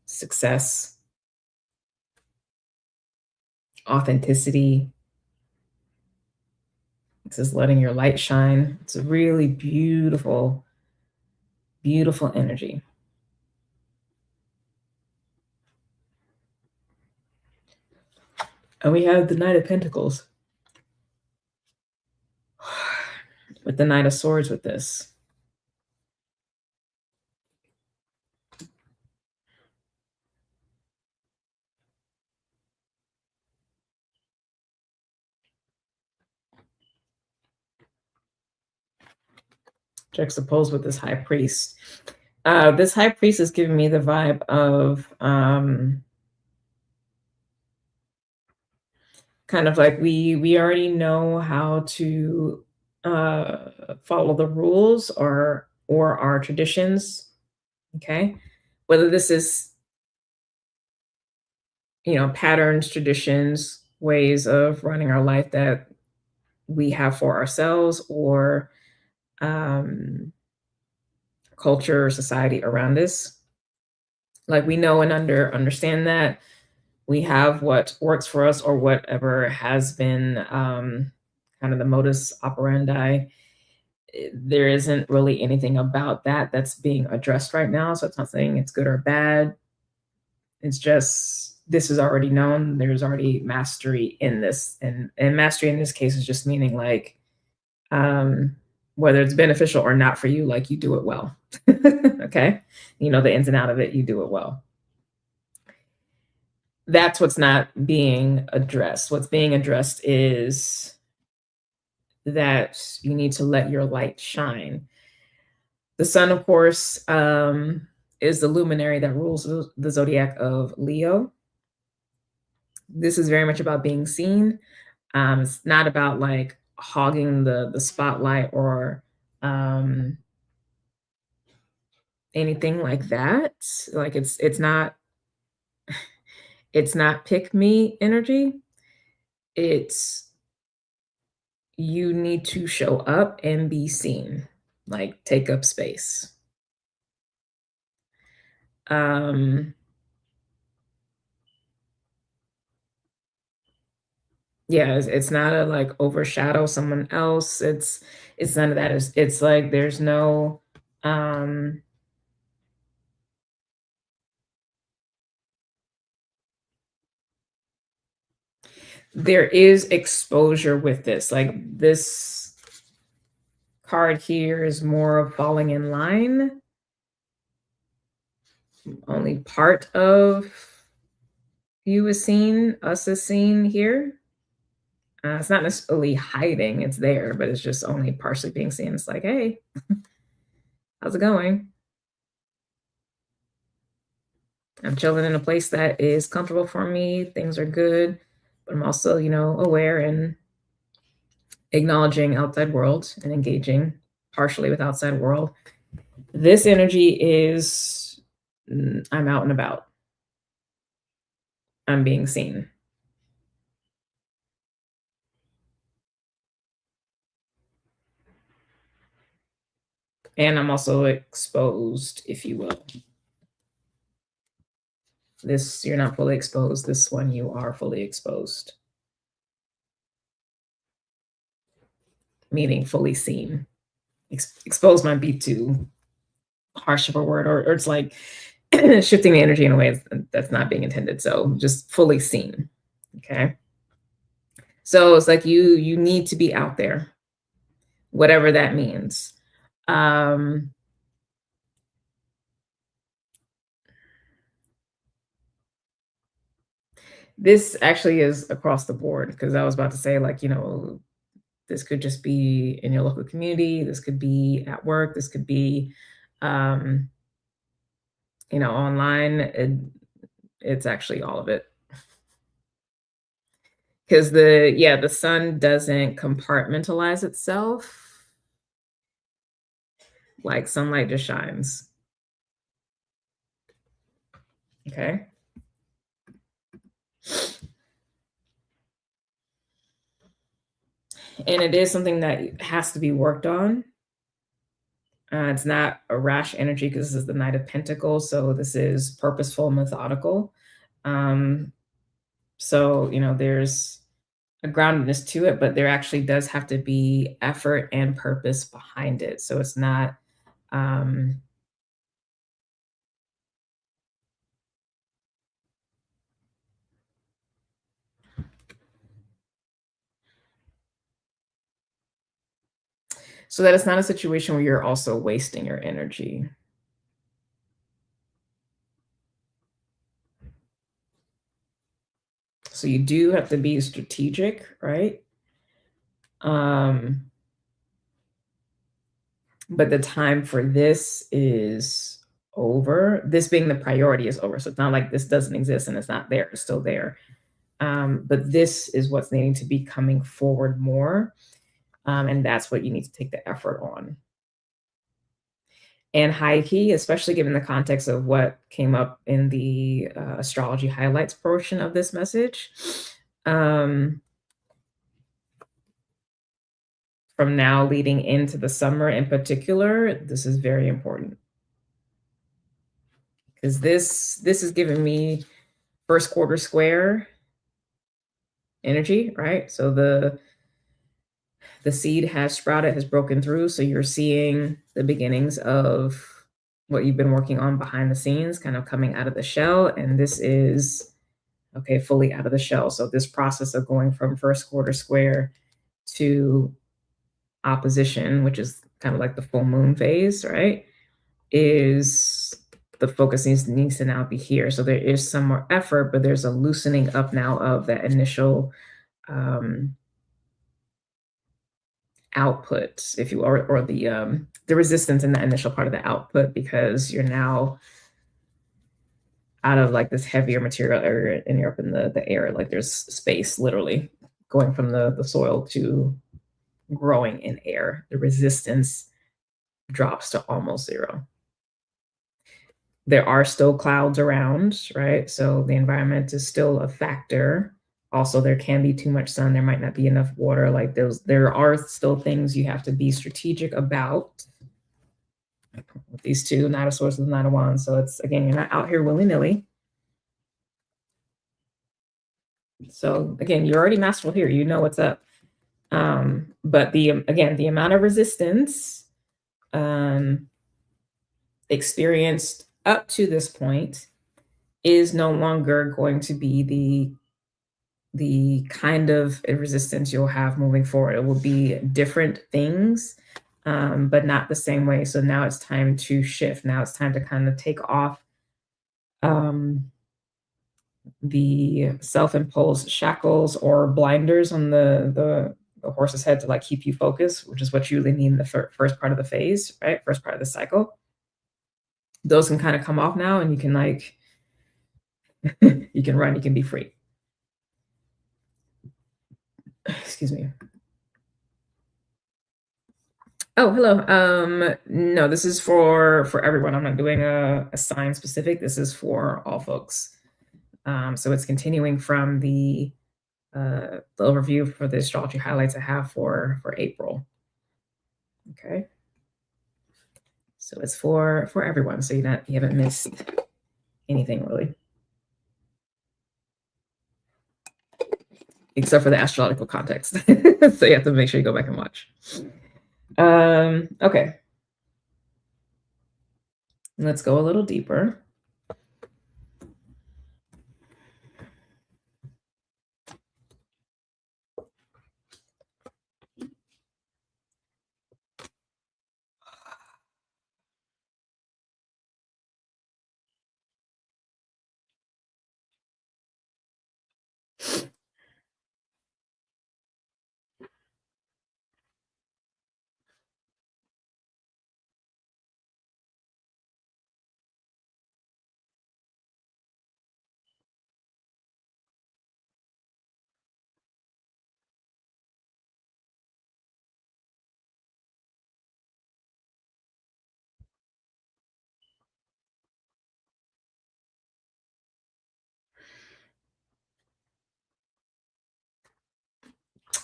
success, authenticity. This is letting your light shine. It's a really beautiful, beautiful energy. And we have the Knight of Pentacles with the Knight of Swords with this. Juxtaposed with this High Priest. This High Priest is giving me the vibe of kind of like we already know how to follow the rules or our traditions. Okay, whether this is patterns, traditions, ways of running our life that we have for ourselves, or culture or society around us. Like we know and understand that we have what works for us or whatever has been kind of the modus operandi. There isn't really anything about that that's being addressed right now. So it's not saying it's good or bad. It's just this is already known. There's already mastery in this, and mastery in this case is just meaning like whether it's beneficial or not for you, like you do it well. Okay, the ins and out of it, you do it well. That's what's not being addressed. What's being addressed is that you need to let your light shine. The sun, of course, is the luminary that rules the zodiac of Leo. This is very much about being seen. It's not about like hogging the spotlight or anything like that. Like it's not pick me energy. It's you need to show up and be seen, like take up space. Um, yeah, it's not a like overshadow someone else. It's none of that. It's like there's no there is exposure with this. Like this card here is more of falling in line. Only part of you is seen, us is seen here. It's not necessarily hiding, it's there, but it's just only partially being seen. It's like, hey, how's it going? I'm chilling in a place that is comfortable for me. Things are good, but I'm also, aware and acknowledging outside world and engaging partially with outside world. This energy is I'm out and about. I'm being seen. And I'm also exposed, if you will. This, you're not fully exposed. This one, you are fully exposed. Meaning fully seen. Exposed might be too harsh of a word, or it's like shifting the energy in a way that's not being intended. So just fully seen. Okay. So it's like you need to be out there, whatever that means. This actually is across the board because I was about to say, like, this could just be in your local community. This could be at work. This could be, um, online. It's actually all of it. Because the sun doesn't compartmentalize itself. Like sunlight just shines. Okay. And it is something that has to be worked on. It's not a rash energy because this is the Knight of Pentacles. So this is purposeful, methodical. So, there's a groundedness to it, but there actually does have to be effort and purpose behind it. So it's not, so that it's not a situation where you're also wasting your energy. So you do have to be strategic, right? But the time for this is over. This being the priority is over. So it's not like this doesn't exist and it's not there, it's still there. But this is what's needing to be coming forward more. And that's what you need to take the effort on. And high key, especially given the context of what came up in the astrology highlights portion of this message. From now leading into the summer in particular, this is very important. Because this is giving me first quarter square energy, right? So the seed has sprouted, has broken through. So you're seeing the beginnings of what you've been working on behind the scenes, kind of coming out of the shell. And this is, okay, fully out of the shell. So this process of going from first quarter square to opposition, which is kind of like the full moon phase, right? Is the focus needs to now be here. So there is some more effort, but there's a loosening up now of that initial output, if you or the resistance in that initial part of the output, because you're now out of like this heavier material area and you're up in the air. Like there's space literally going from the soil to growing in air. The resistance drops to almost zero. There are still clouds around, right? So the environment is still a factor. Also, there can be too much sun. There might not be enough water. Like there are still things you have to be strategic about. With these two, Knight of Swords and Knight of Wands. So it's, again, you're not out here willy-nilly. So again, you're already masterful here. You know what's up. But the amount of resistance experienced up to this point is no longer going to be the kind of resistance you'll have moving forward. It will be different things, but not the same way. So now it's time to shift. Now it's time to kind of take off the self-imposed shackles or blinders on the horse's head to like keep you focused, which is what you really need in the first part of the phase, right? First part of the cycle. Those can kind of come off now, and you can like you can run, you can be free. Excuse me. Oh, hello. No, this is for everyone. I'm not doing a sign specific. This is for all folks. So it's continuing from the overview for the astrology highlights I have for April. Okay. So it's for everyone. So you haven't missed anything really, except for the astrological context. So you have to make sure you go back and watch. Okay. Let's go a little deeper.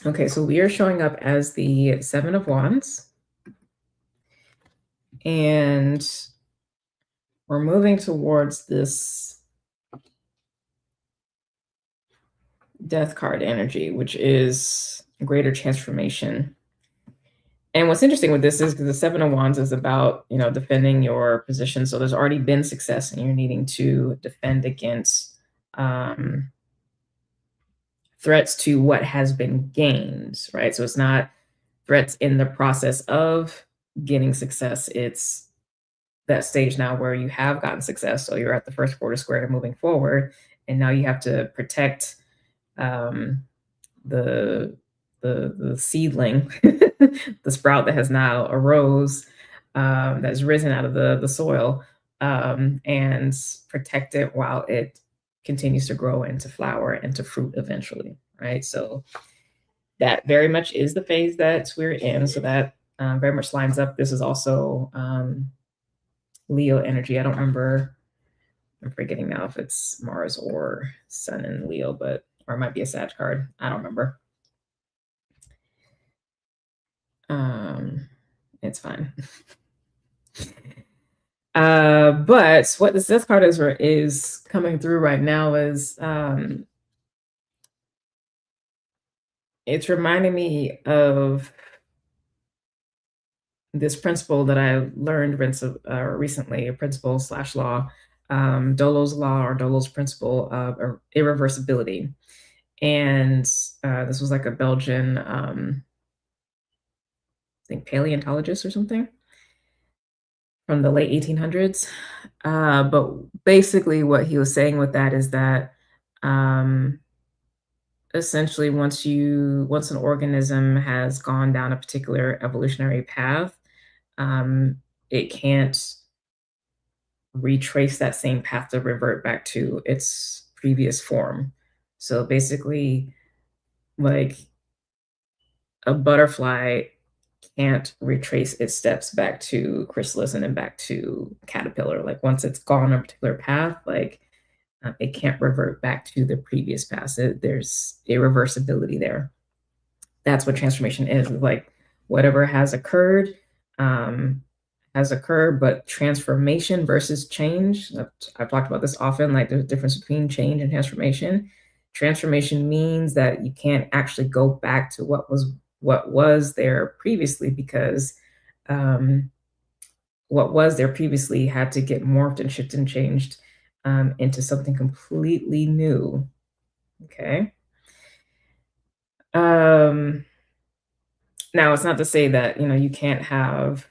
Okay, so we are showing up as the Seven of Wands, and we're moving towards this death card energy, which is greater transformation. And what's interesting with this is because the Seven of Wands is about, defending your position. So there's already been success and you're needing to defend against threats to what has been gained, right? So it's not threats in the process of getting success. It's that stage now where you have gotten success. So you're at the first quarter square and moving forward. And now you have to protect um, the the seedling, the sprout that has now arose, that has risen out of the soil, and protect it while it continues to grow into flower and to fruit eventually, right? So that very much is the phase that we're in. So that very much lines up. This is also Leo energy. I don't remember. I'm forgetting now if it's Mars or Sun in Leo, but or it might be a Sag card. I don't remember. It's fine. But what this card is coming through right now is it's reminding me of this principle that I learned recently, a principle slash law, Dolo's law or Dolo's principle of irreversibility. And this was like a Belgian, I think paleontologist or something from the late 1800s. But basically, what he was saying with that is that um, essentially, once an organism has gone down a particular evolutionary path, um, it can't retrace that same path to revert back to its previous form. So basically, like a butterfly can't retrace its steps back to chrysalis and then back to caterpillar. Like once it's gone a particular path, like it can't revert back to the previous path. There's irreversibility there. That's what transformation is. Like whatever um, has occurred, but transformation versus change. I've talked about this often. Like there's a difference between change and transformation. Transformation means that you can't actually go back to what was there previously because um, what was there previously had to get morphed and shifted and changed into something completely new. Okay. Um, Now it's not to say that you can't have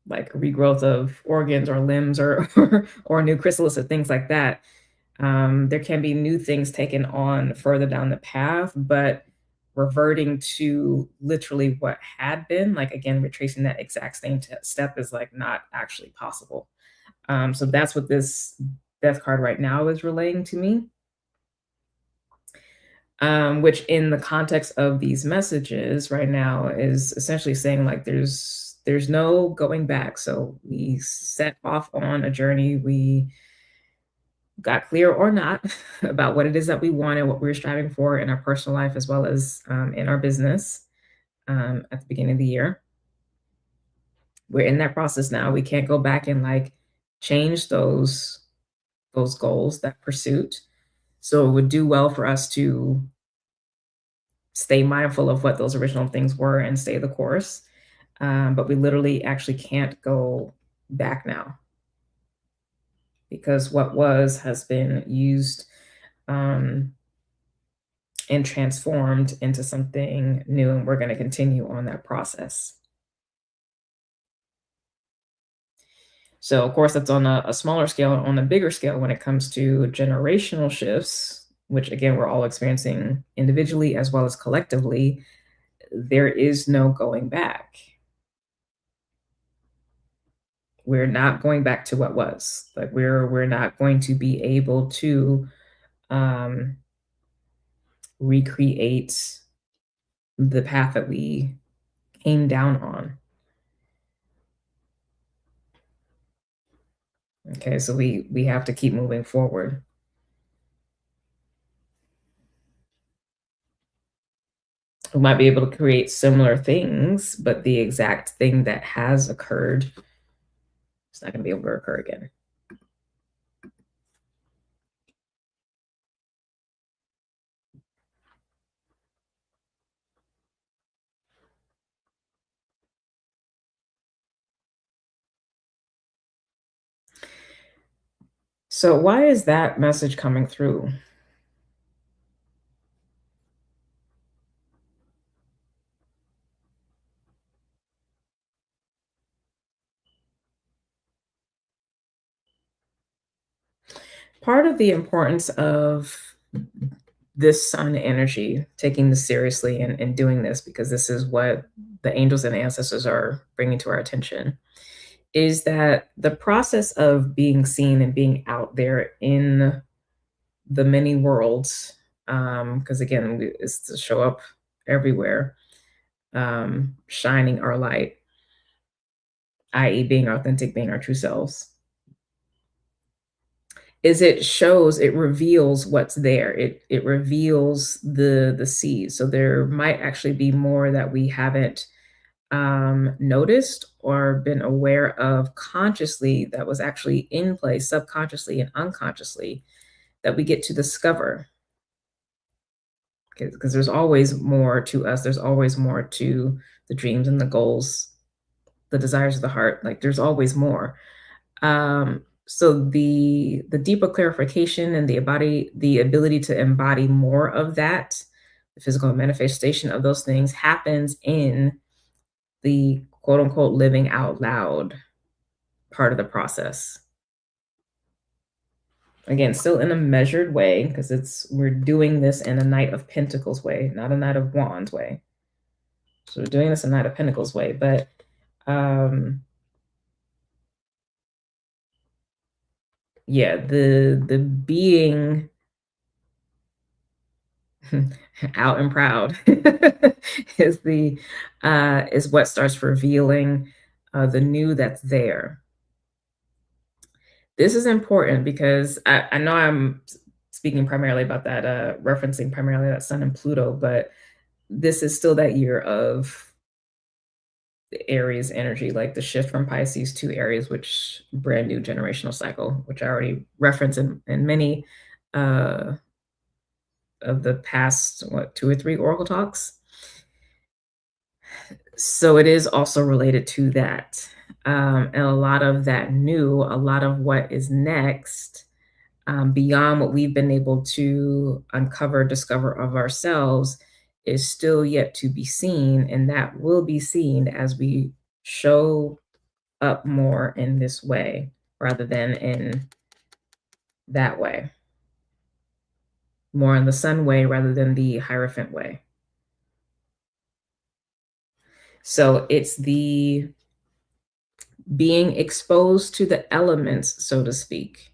like regrowth of organs or limbs or new chrysalis or things like that. There can be new things taken on further down the path, but reverting to literally what had been, like again, retracing that exact same step is like not actually possible. So that's what this death card right now is relaying to me. which in the context of these messages right now is essentially saying like there's no going back. So we set off on a journey. We got clear or not about what it is that we want and what we're striving for in our personal life as well as in our business at the beginning of the year. We're in that process now. We can't go back and like change those goals, that pursuit. So it would do well for us to stay mindful of what those original things were and stay the course. But we literally actually can't go back now because what was has been used um, and transformed into something new, and we're going to continue on that process. So, of course, that's on a smaller scale. On a bigger scale, when it comes to generational shifts, which again, we're all experiencing individually as well as collectively, there is no going back. We're not going back to what was. Like we're not going to be able to um, recreate the path that we came down on. Okay, so we have to keep moving forward. We might be able to create similar things, but the exact thing that has occurred is not going to be able to occur again. So why is that message coming through? Part of the importance of this sun energy, taking this seriously and doing this, because this is what the angels and ancestors are bringing to our attention, is that the process of being seen and being out there in the many worlds, because again, it's to show up everywhere, shining our light, i.e., being authentic, being our true selves, is it shows, it reveals what's there. It reveals the seeds. So there might actually be more that we haven't noticed or been aware of consciously that was actually in place subconsciously and unconsciously that we get to discover. Because there's always more to us. There's always more to the dreams and the goals, the desires of the heart. Like there's always more. So the deeper clarification and the ability to embody more of that, the physical manifestation of those things happens in the quote unquote living out loud part of the process. Again, still in a measured way, because we're doing this in a Knight of Pentacles way, not a Knight of Wands way. So we're doing this in Knight of Pentacles way, but yeah, the being out and proud is the is what starts revealing the new that's there. This is important because I know I'm speaking primarily about that, referencing primarily that Sun and Pluto, but this is still that year of the Aries energy, like the shift from Pisces to Aries, which brand new generational cycle, which I already referenced in many uh, of the past, what, 2 or 3 Oracle talks. So it is also related to that. And a lot of that new, a lot of what is next, beyond what we've been able to uncover, discover of ourselves, is still yet to be seen. And that will be seen as we show up more in this way rather than in that way, more in the sun way rather than the Hierophant way. So it's the being exposed to the elements, so to speak,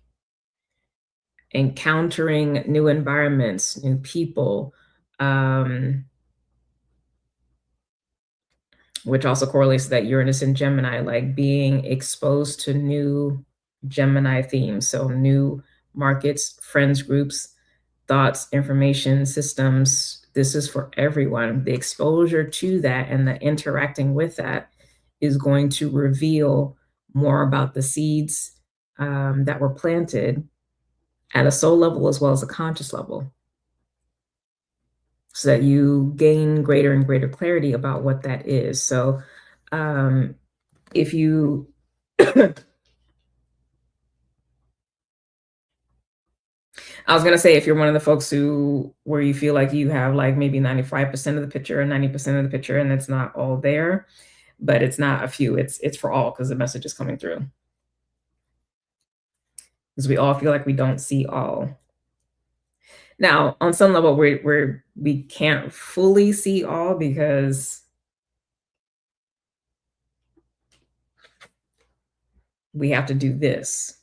encountering new environments, new people, which also correlates to that Uranus in Gemini, like being exposed to new Gemini themes. So new markets, friends groups, thoughts, information systems. This is for everyone. The exposure to that and the interacting with that is going to reveal more about the seeds that were planted at a soul level as well as a conscious level, so that you gain greater and greater clarity about what that is. So if you I was gonna say, if you're one of the folks who where you feel like you have like maybe 95% of the picture or 90% of the picture and it's not all there, but it's not a few, it's for all because the message is coming through. Because we all feel like we don't see all. Now, on some level, we can't fully see all because we have to do this.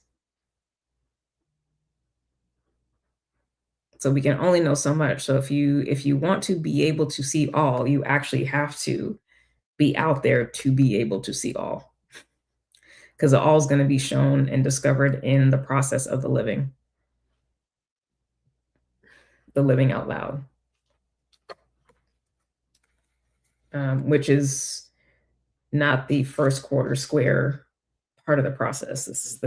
So we can only know so much. So if you want to be able to see all, you actually have to be out there to be able to see all. Because all is going to be shown and discovered in the process of the living out loud, which is not the first quarter square part of the process. This is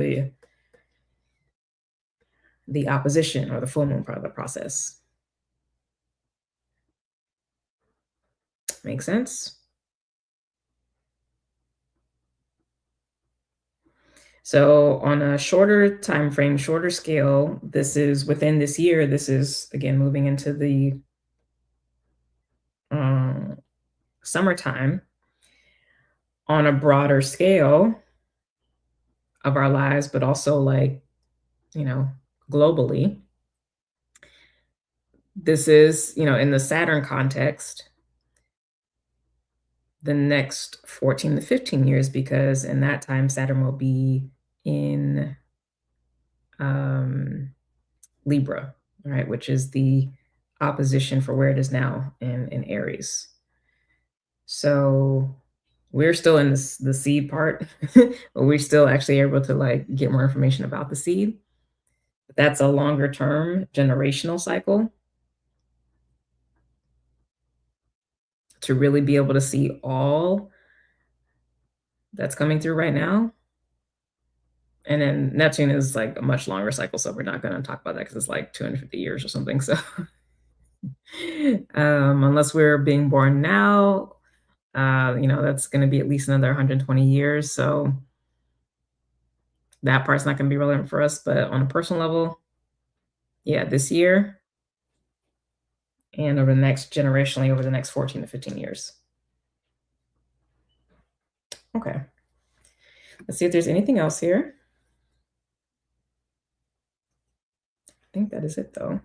the opposition or the full moon part of the process. Make sense? So on a shorter time frame, shorter scale, this is within this year. This is again moving into the summertime. On a broader scale of our lives, but also like, you know, globally. This is, in the Saturn context, the next 14 to 15 years, because in that time, Saturn will be in Libra, right, which is the opposition for where it is now in Aries. So we're still in the seed part, but we're still actually able to like get more information about the seed. But that's a longer term generational cycle to really be able to see all that's coming through right now. And then Neptune is like a much longer cycle, so we're not going to talk about that because it's like 250 years or something. So, unless we're being born now, that's going to be at least another 120 years. So that part's not going to be relevant for us. But on a personal level, yeah, this year and over the next generationally, over the next 14 to 15 years. Okay. Let's see if there's anything else here. I think that is it, though.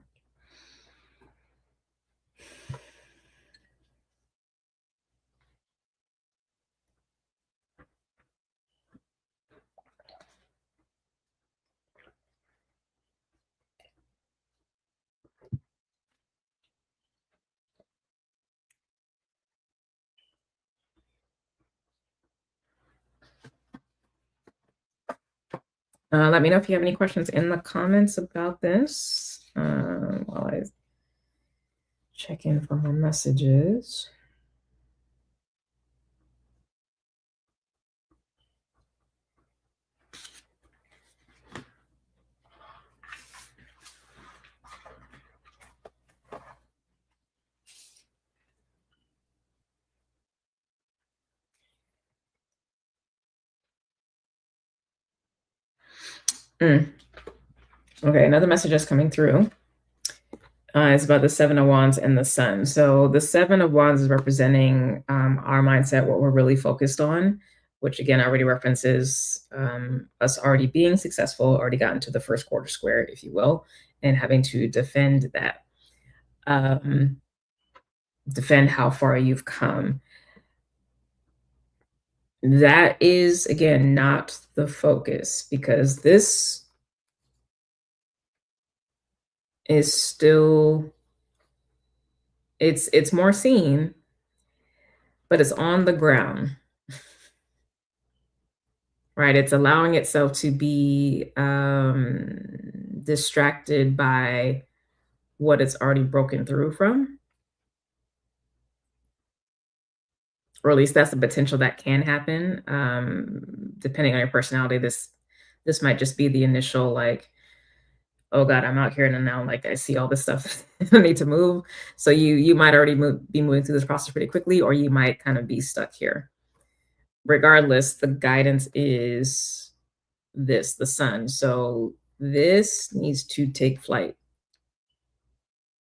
Let me know if you have any questions in the comments about this while I check in for more messages. Okay, another message is coming through. It's about the Seven of Wands and the Sun. So the Seven of Wands is representing our mindset, what we're really focused on, which again already references us already being successful, already gotten to the first quarter square, if you will, and having to defend that, defend how far you've come. That is, again, not the focus, because this is still It's more seen, but it's on the ground, right? It's allowing itself to be distracted by what it's already broken through from, or at least that's the potential that can happen. Depending on your personality, this might just be the initial like, oh God, I'm out here and now like I see all this stuff I need to move. So you might already be moving through this process pretty quickly, or you might kind of be stuck here. Regardless, the guidance is the sun. So this needs to take flight,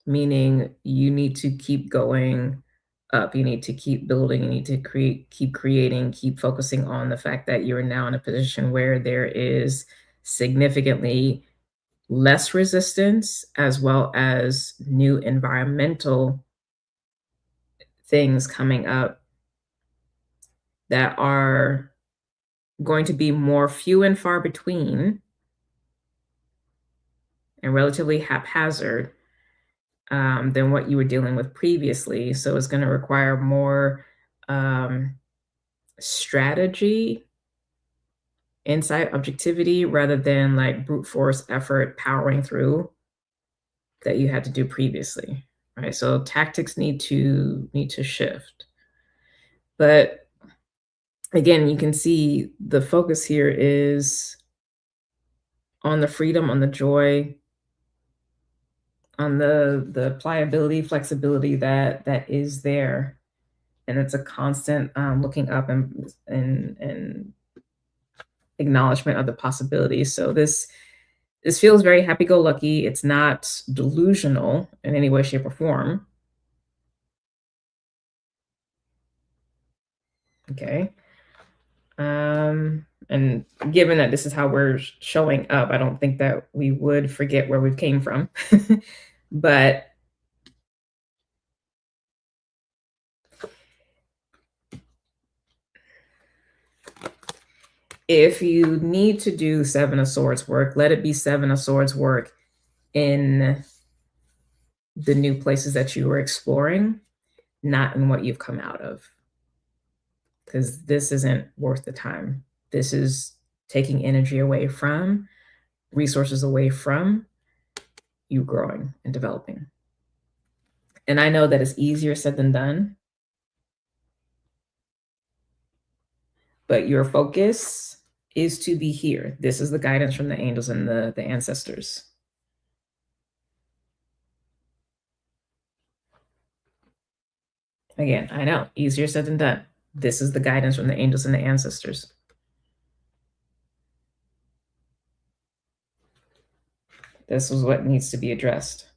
meaning you need to keep going up. You need to keep building. You need to keep creating, keep focusing on the fact that you're now in a position where there is significantly less resistance as well as new environmental things coming up that are going to be more few and far between and relatively haphazard than what you were dealing with previously. So it's going to require more um, strategy, insight, objectivity, rather than like brute force effort powering through that you had to do previously. Right. So tactics need to shift. But again, you can see the focus here is on the freedom, on the joy, on the pliability, flexibility that is there, and it's a constant looking up and acknowledgement of the possibilities. So this feels very happy-go-lucky. It's not delusional in any way, shape, or form. Okay. And given that this is how we're showing up, I don't think that we would forget where we came from. But if you need to do Seven of Swords work, let it be Seven of Swords work in the new places that you are exploring, not in what you've come out of. Because this isn't worth the time. This is taking energy away from, resources away from you growing and developing. And I know that it's easier said than done, but your focus is to be here. This is the guidance from the angels and the ancestors. Again, I know, easier said than done. This is the guidance from the angels and the ancestors. This is what needs to be addressed.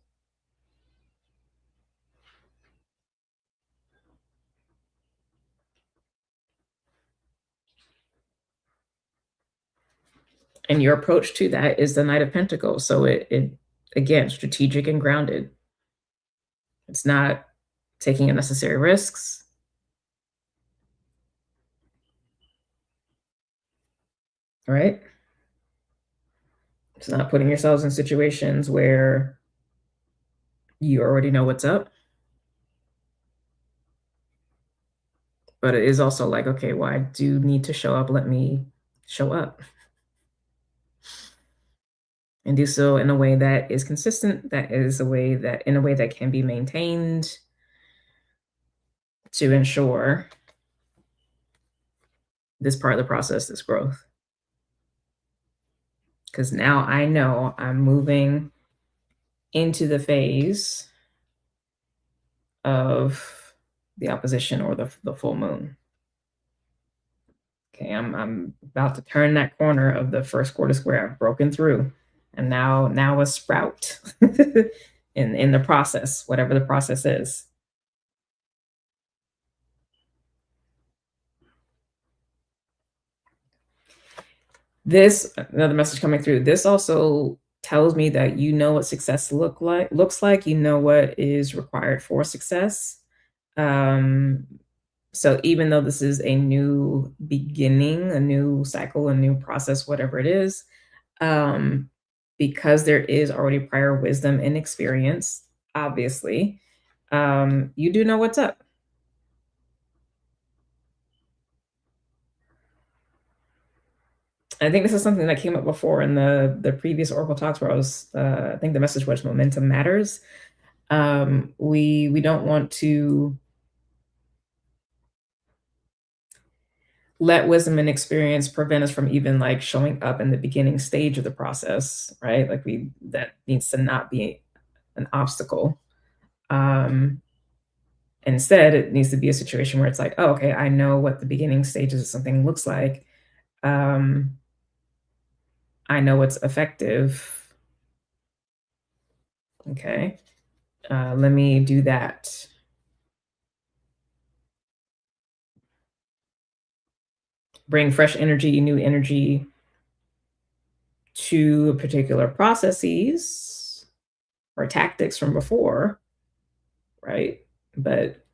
And your approach to that is the Knight of Pentacles. So it again, strategic and grounded. It's not taking unnecessary risks. All right. It's not putting yourselves in situations where you already know what's up. But it is also like, okay, well, I do need to show up. Let me show up. And do so in a way that is consistent, that is in a way that can be maintained to ensure this part of the process, this growth. Because now I know I'm moving into the phase of the opposition or the full moon. Okay, I'm about to turn that corner of the first quarter square. I've broken through, and now a sprout in the process, whatever the process is. This another message coming through. This also tells me that you know what success looks like. You know what is required for success. So even though this is a new beginning, a new cycle, a new process, whatever it is, because there is already prior wisdom and experience, obviously, You do know what's up. I think this is something that came up before in the previous Oracle talks where I think the message was momentum matters. We don't want to let wisdom and experience prevent us from even like showing up in the beginning stage of the process, right? Like that needs to not be an obstacle. Um, Instead, it needs to be a situation where it's like, oh, okay, I know what the beginning stages of something looks like. Um, I know it's effective. Okay, let me do that. Bring fresh energy, new energy to particular processes or tactics from before, right? But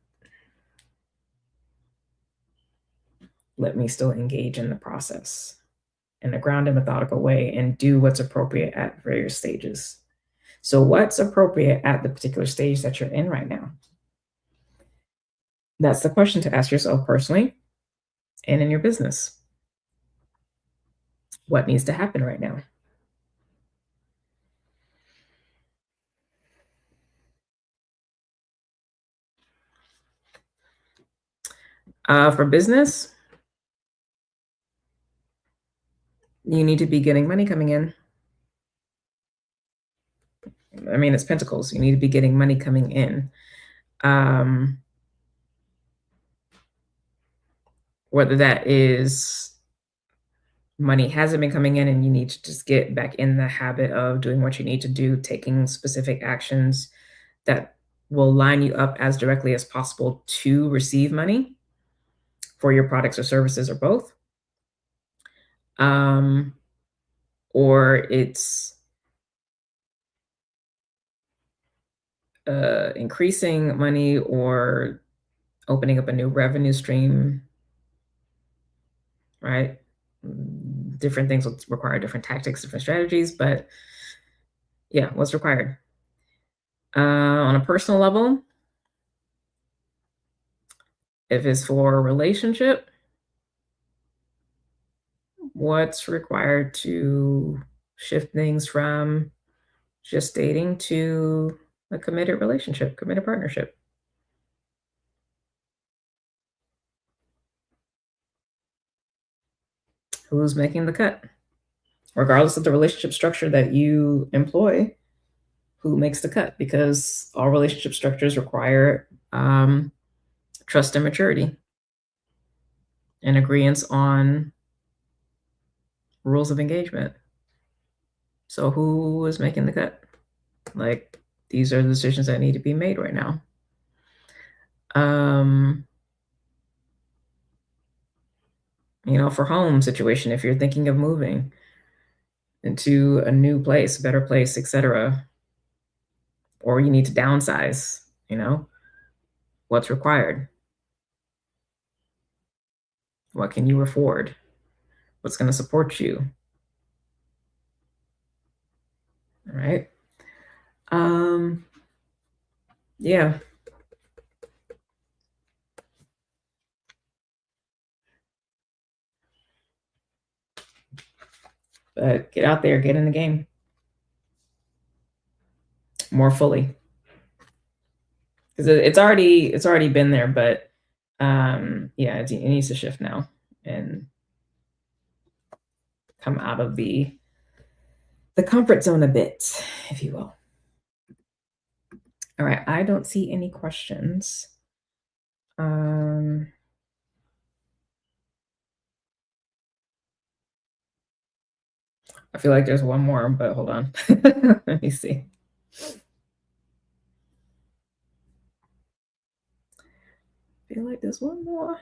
let me still engage in the process in a grounded, methodical way and do what's appropriate at various stages. So, what's appropriate at the particular stage that you're in right now? That's the question to ask yourself personally and in your business. What needs to happen right now? For business, you need to be getting money coming in. I mean, it's pentacles. You need to be getting money coming in. Um, Whether that is money hasn't been coming in and you need to just get back in the habit of doing what you need to do, taking specific actions that will line you up as directly as possible to receive money for your products or services or both. Um, or it's increasing money or opening up a new revenue stream, right? Different things will require different tactics, different strategies, but yeah, what's required? On a personal level, if it's for a relationship, what's required to shift things from just dating to a committed relationship, committed partnership? Who's making the cut? Regardless of the relationship structure that you employ, who makes the cut? Because all relationship structures require trust and maturity and agreement on rules of engagement. So who is making the cut? Like, these are the decisions that need to be made right now. Um, for home situation, if you're thinking of moving into a new place, better place, etc., or you need to downsize, what's required? What can you afford? What's going to support you? All right. Yeah. But get out there, get in the game more fully. Because it's already been there, but yeah, it needs to shift now and come out of the comfort zone a bit, if you will. All right, I don't see any questions. I feel like there's one more, but hold on. Let me see. I feel like there's one more.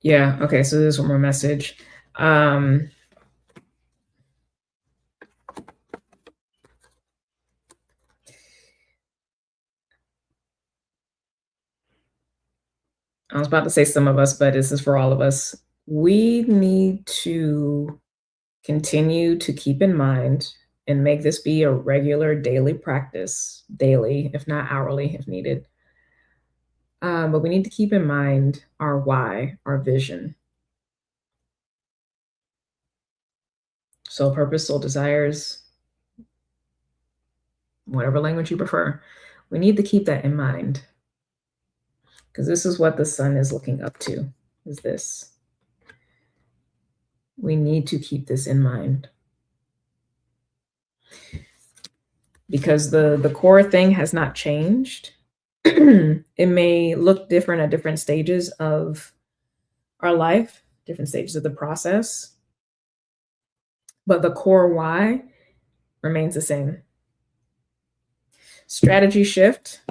Yeah, okay, so there's one more message. Um, I was about to say some of us, but this is for all of us. We need to continue to keep in mind and make this be a regular daily practice, daily, if not hourly, if needed. But we need to keep in mind our why, our vision, soul purpose, soul desires, whatever language you prefer. We need to keep that in mind because this is what the sun is looking up to, is this. We need to keep this in mind because the core thing has not changed. It may look different at different stages of our life, different stages of the process, but the core why remains the same. Strategy shift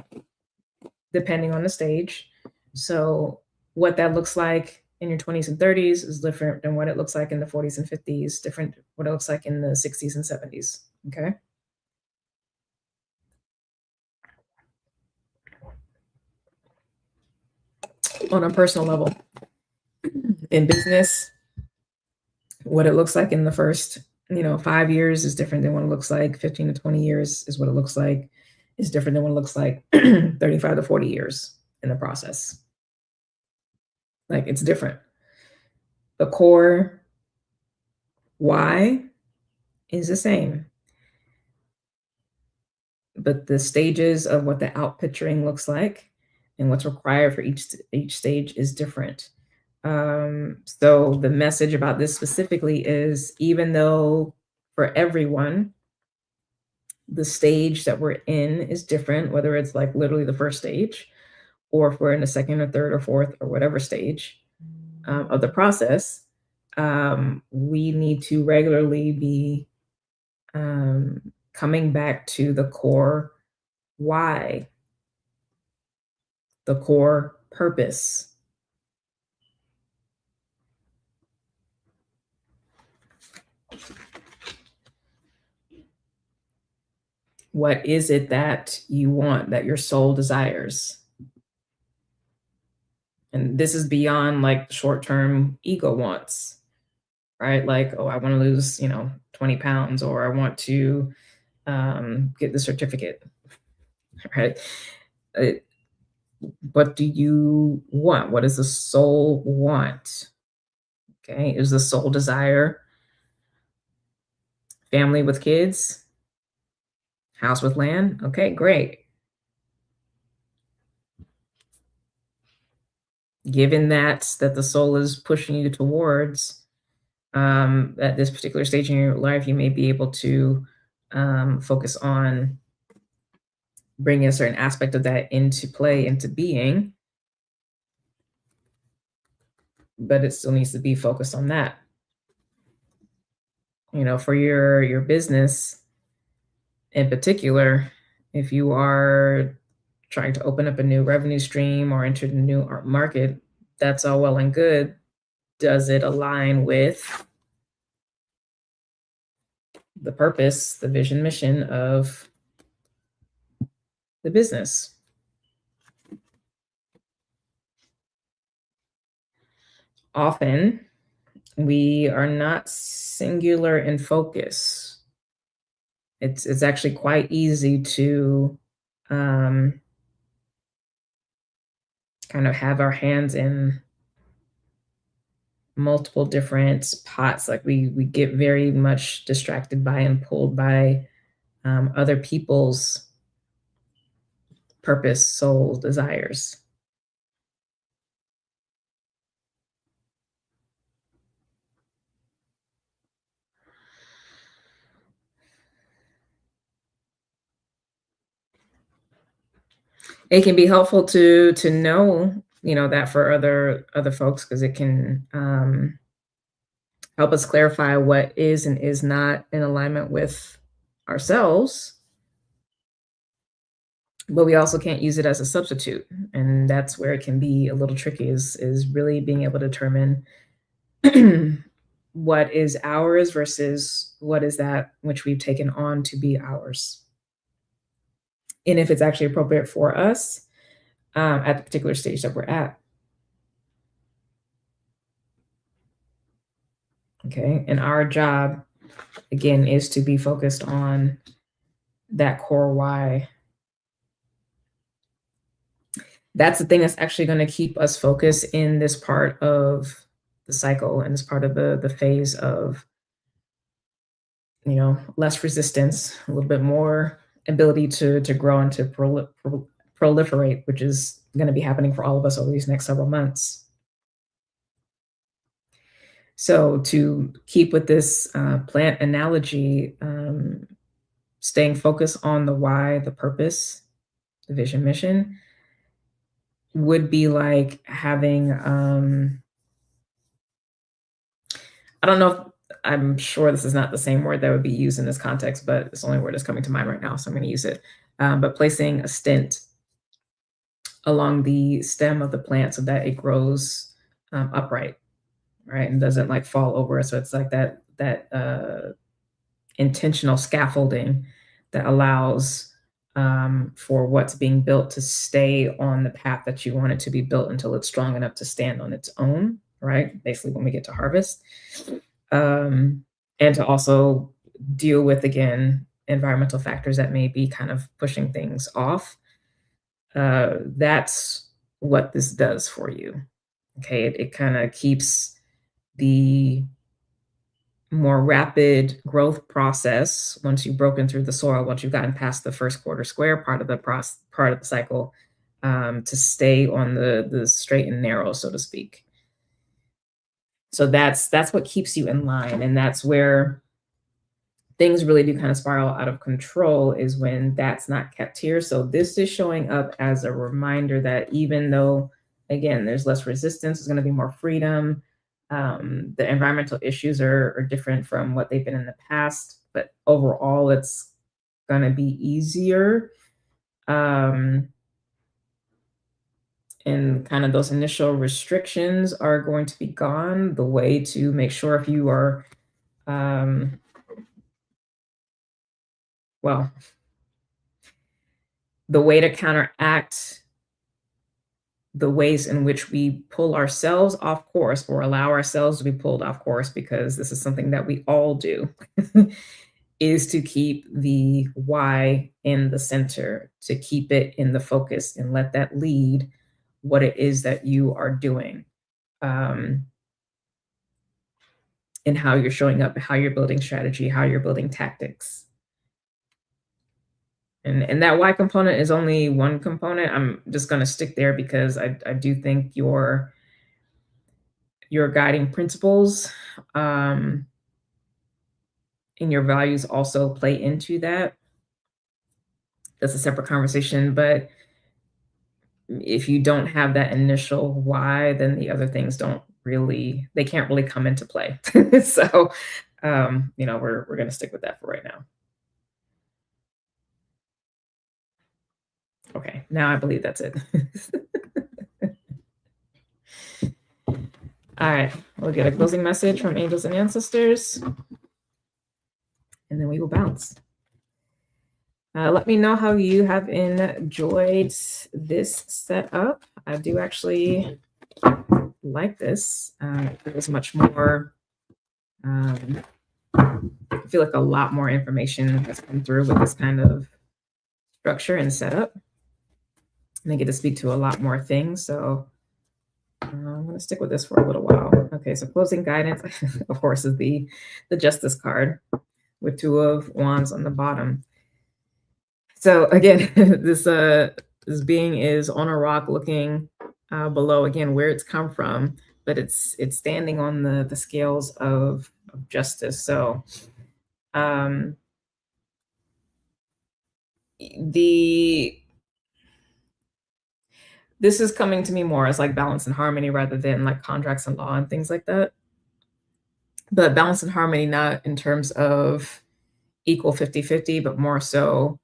depending on the stage. So, what that looks like in your 20s and 30s is different than what it looks like in the 40s and 50s, different what it looks like in the 60s and 70s. Okay. On a personal level, in business, what it looks like in the first 5 years is different than what it looks like 15 to 20 years is what it looks like is different than what it looks like 35 to 40 years in the process. Like, it's different. The core why is the same, but the stages of what the outpicturing looks like and what's required for each stage is different. So the message about this specifically is, even though for everyone the stage that we're in is different, whether it's like literally the first stage or if we're in the second or third or fourth or whatever stage of the process, we need to regularly be coming back to the core why, the core purpose. What is it that you want, that your soul desires? And this is beyond like short term ego wants, right? Like, oh, I want to lose, 20 pounds, or I want to get the certificate, right? Uh, what do you want? What does the soul want? Okay. Is the soul desire family with kids, house with land? Okay, great. Given that the soul is pushing you towards, at this particular stage in your life, you may be able to focus on bringing a certain aspect of that into play, into being, but it still needs to be focused on that. For your business in particular, if you are trying to open up a new revenue stream or enter the new market, that's all well and good. Does it align with the purpose, the vision, mission of the business? Often, we are not singular in focus. It's actually quite easy to um, kind of have our hands in multiple different pots. Like, we get very much distracted by and pulled by other people's purpose, soul, desires. It can be helpful to know, that for other folks, because it can help us clarify what is and is not in alignment with ourselves, but we also can't use it as a substitute. And that's where it can be a little tricky is really being able to determine what is ours versus what is that which we've taken on to be ours. And if it's actually appropriate for us at the particular stage that we're at. Okay. And our job, again, is to be focused on that core why. That's the thing that's actually going to keep us focused in this part of the cycle and this part of the phase of, less resistance, a little bit more ability to grow and to proliferate, which is going to be happening for all of us over these next several months. So to keep with this plant analogy, staying focused on the why, the purpose, the vision, mission would be like having, I don't know if I'm sure this is not the same word that would be used in this context, but it's the only word that's coming to mind right now, so I'm going to use it. But placing a stent along the stem of the plant so that it grows upright, right, and doesn't like fall over. So it's like that intentional scaffolding that allows for what's being built to stay on the path that you want it to be built until it's strong enough to stand on its own, right? Basically, when we get to harvest. And to also deal with, again, environmental factors that may be kind of pushing things off. That's what this does for you. Okay, it kind of keeps the more rapid growth process once you've broken through the soil, once you've gotten past the first quarter square part of the part of the cycle, to stay on the straight and narrow, so to speak. So that's what keeps you in line, and that's where things really do kind of spiral out of control, is when that's not kept here. So this is showing up as a reminder that even though, again, there's less resistance, there's going to be more freedom. The environmental issues are different from what they've been in the past, but overall, it's going to be easier. And kind of those initial restrictions are going to be gone. The way to make sure if you are, well, the way to counteract the ways in which we pull ourselves off course or allow ourselves to be pulled off course, because this is something that we all do, is to keep the why in the center, to keep it in the focus and let that lead what it is that you are doing, and how you're showing up, how you're building strategy, how you're building tactics. And that why component is only one component. I'm just going to stick there because I do think your guiding principles and your values also play into that. That's a separate conversation, but if you don't have that initial why, then the other things they can't really come into play. So, we're going to stick with that for right now. Okay, now I believe that's it. All right, we'll get a closing message from angels and ancestors, and then we will bounce. Let me know how you have enjoyed this setup. I do actually like this. It was much more, I feel like a lot more information has come through with this kind of structure and setup. And I get to speak to a lot more things. So I'm going to stick with this for a little while. Okay, so closing guidance, of course, is the Justice card with 2 of Wands on the bottom. So again, this being is on a rock looking below, again, where it's come from, but it's standing on the scales of justice. So this is coming to me more as like balance and harmony rather than like contracts and law and things like that. But balance and harmony, not in terms of equal 50-50, but more so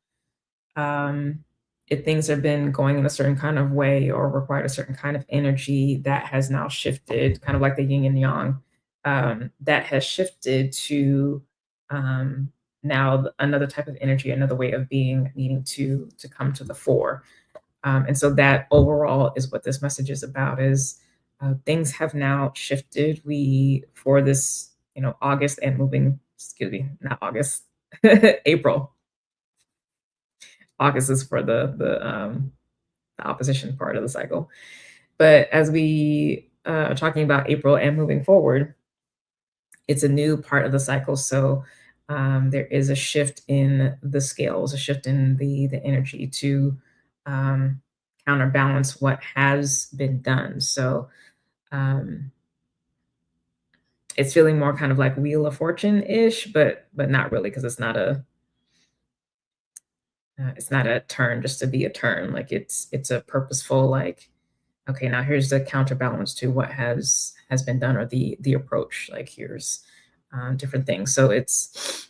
if things have been going in a certain kind of way or required a certain kind of energy, that has now shifted, kind of like the yin and yang, that has shifted to um, now another type of energy, another way of being needing to come to the fore. And so that overall is what this message is about, is things have now shifted. We, for this, August and moving, excuse me, not August, April. August is for the opposition part of the cycle. But as we are talking about April and moving forward, it's a new part of the cycle. So there is a shift in the scales, a shift in the energy to um, counterbalance what has been done. So um, it's feeling more kind of like Wheel of Fortune ish, but not really, because it's not a turn just to be a turn. Like it's a purposeful, like, okay, now here's the counterbalance to what has been done, or the approach. Like here's different things. So it's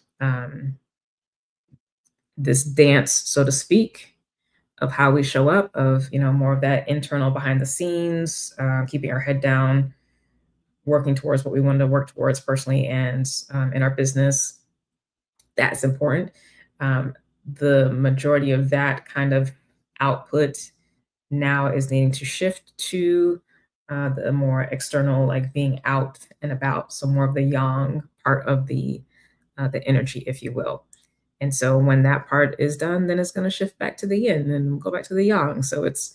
this dance, so to speak, of how we show up, of more of that internal behind the scenes, keeping our head down, working towards what we wanted to work towards personally and in our business. That's important. Um, the majority of that kind of output now is needing to shift to the more external, like being out and about. So more of the yang part of the energy, if you will. And so when that part is done, then it's going to shift back to the yin and go back to the yang. So it's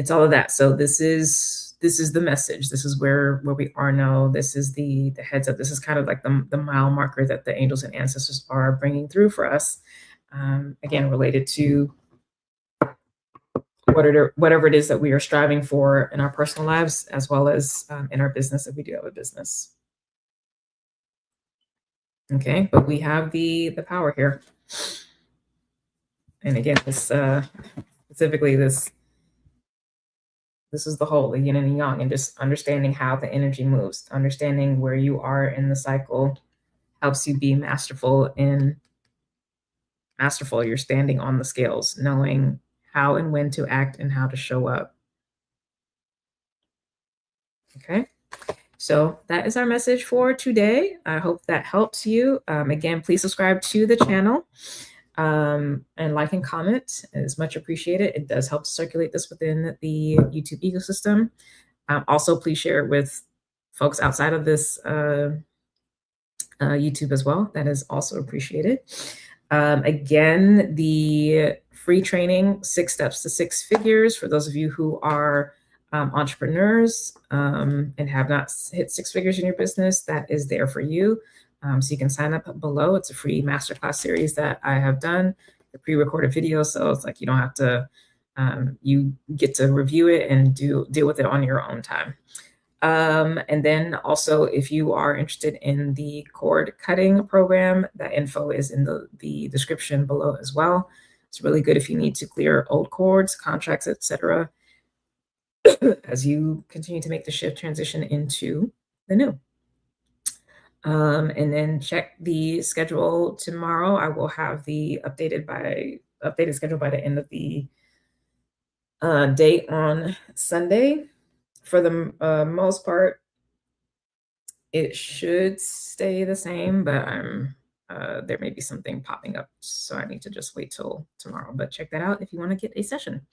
all of that. So this is the message. This is where we are now. This is the heads up. This is kind of like the mile marker that the angels and ancestors are bringing through for us. Again, related to whatever it is that we are striving for in our personal lives, as well as in our business, if we do have a business. Okay, but we have the power here. And again, this specifically this is the whole, the yin and the yang, and just understanding how the energy moves, understanding where you are in the cycle helps you be masterful. You're standing on the scales, knowing how and when to act and how to show up. Okay, so that is our message for today. I hope that helps you. Again, please subscribe to the channel, and like and comment is much appreciated. It does help circulate this within the YouTube ecosystem. Also, please share it with folks outside of this YouTube as well. That is also appreciated. Again, the free training, 6 Steps to 6 Figures, for those of you who are entrepreneurs and have not hit 6 figures in your business, that is there for you. So you can sign up below. It's a free masterclass series that I have done, the pre-recorded video. So it's like you don't have to, you get to review it and deal with it on your own time. And then also, if you are interested in the cord cutting program, that info is in the description below as well. It's really good if you need to clear old cords, contracts, etc., as you continue to make the shift transition into the new. And then check the schedule tomorrow. I will have the updated schedule by the end of the day on Sunday. For the most part, it should stay the same, but there may be something popping up, so I need to just wait till tomorrow. But check that out if you want to get a session.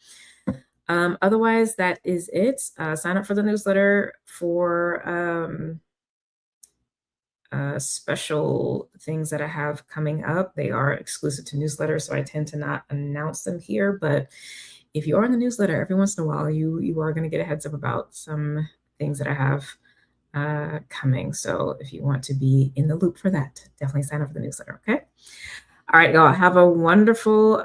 Otherwise, that is it. Sign up for the newsletter for special things that I have coming up. They are exclusive to newsletters, so I tend to not announce them here. But if you are in the newsletter, every once in a while, you are going to get a heads up about some things that I have coming. So if you want to be in the loop for that, definitely sign up for the newsletter. Okay. All right, y'all. Have a wonderful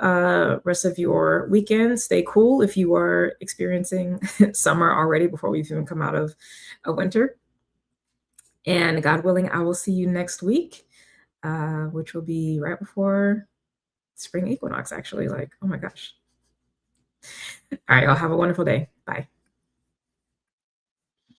rest of your weekend. Stay cool if you are experiencing summer already before we've even come out of a winter. And God willing, I will see you next week, which will be right before spring equinox, actually. Like, oh my gosh. All right, y'all. Have a wonderful day. Bye.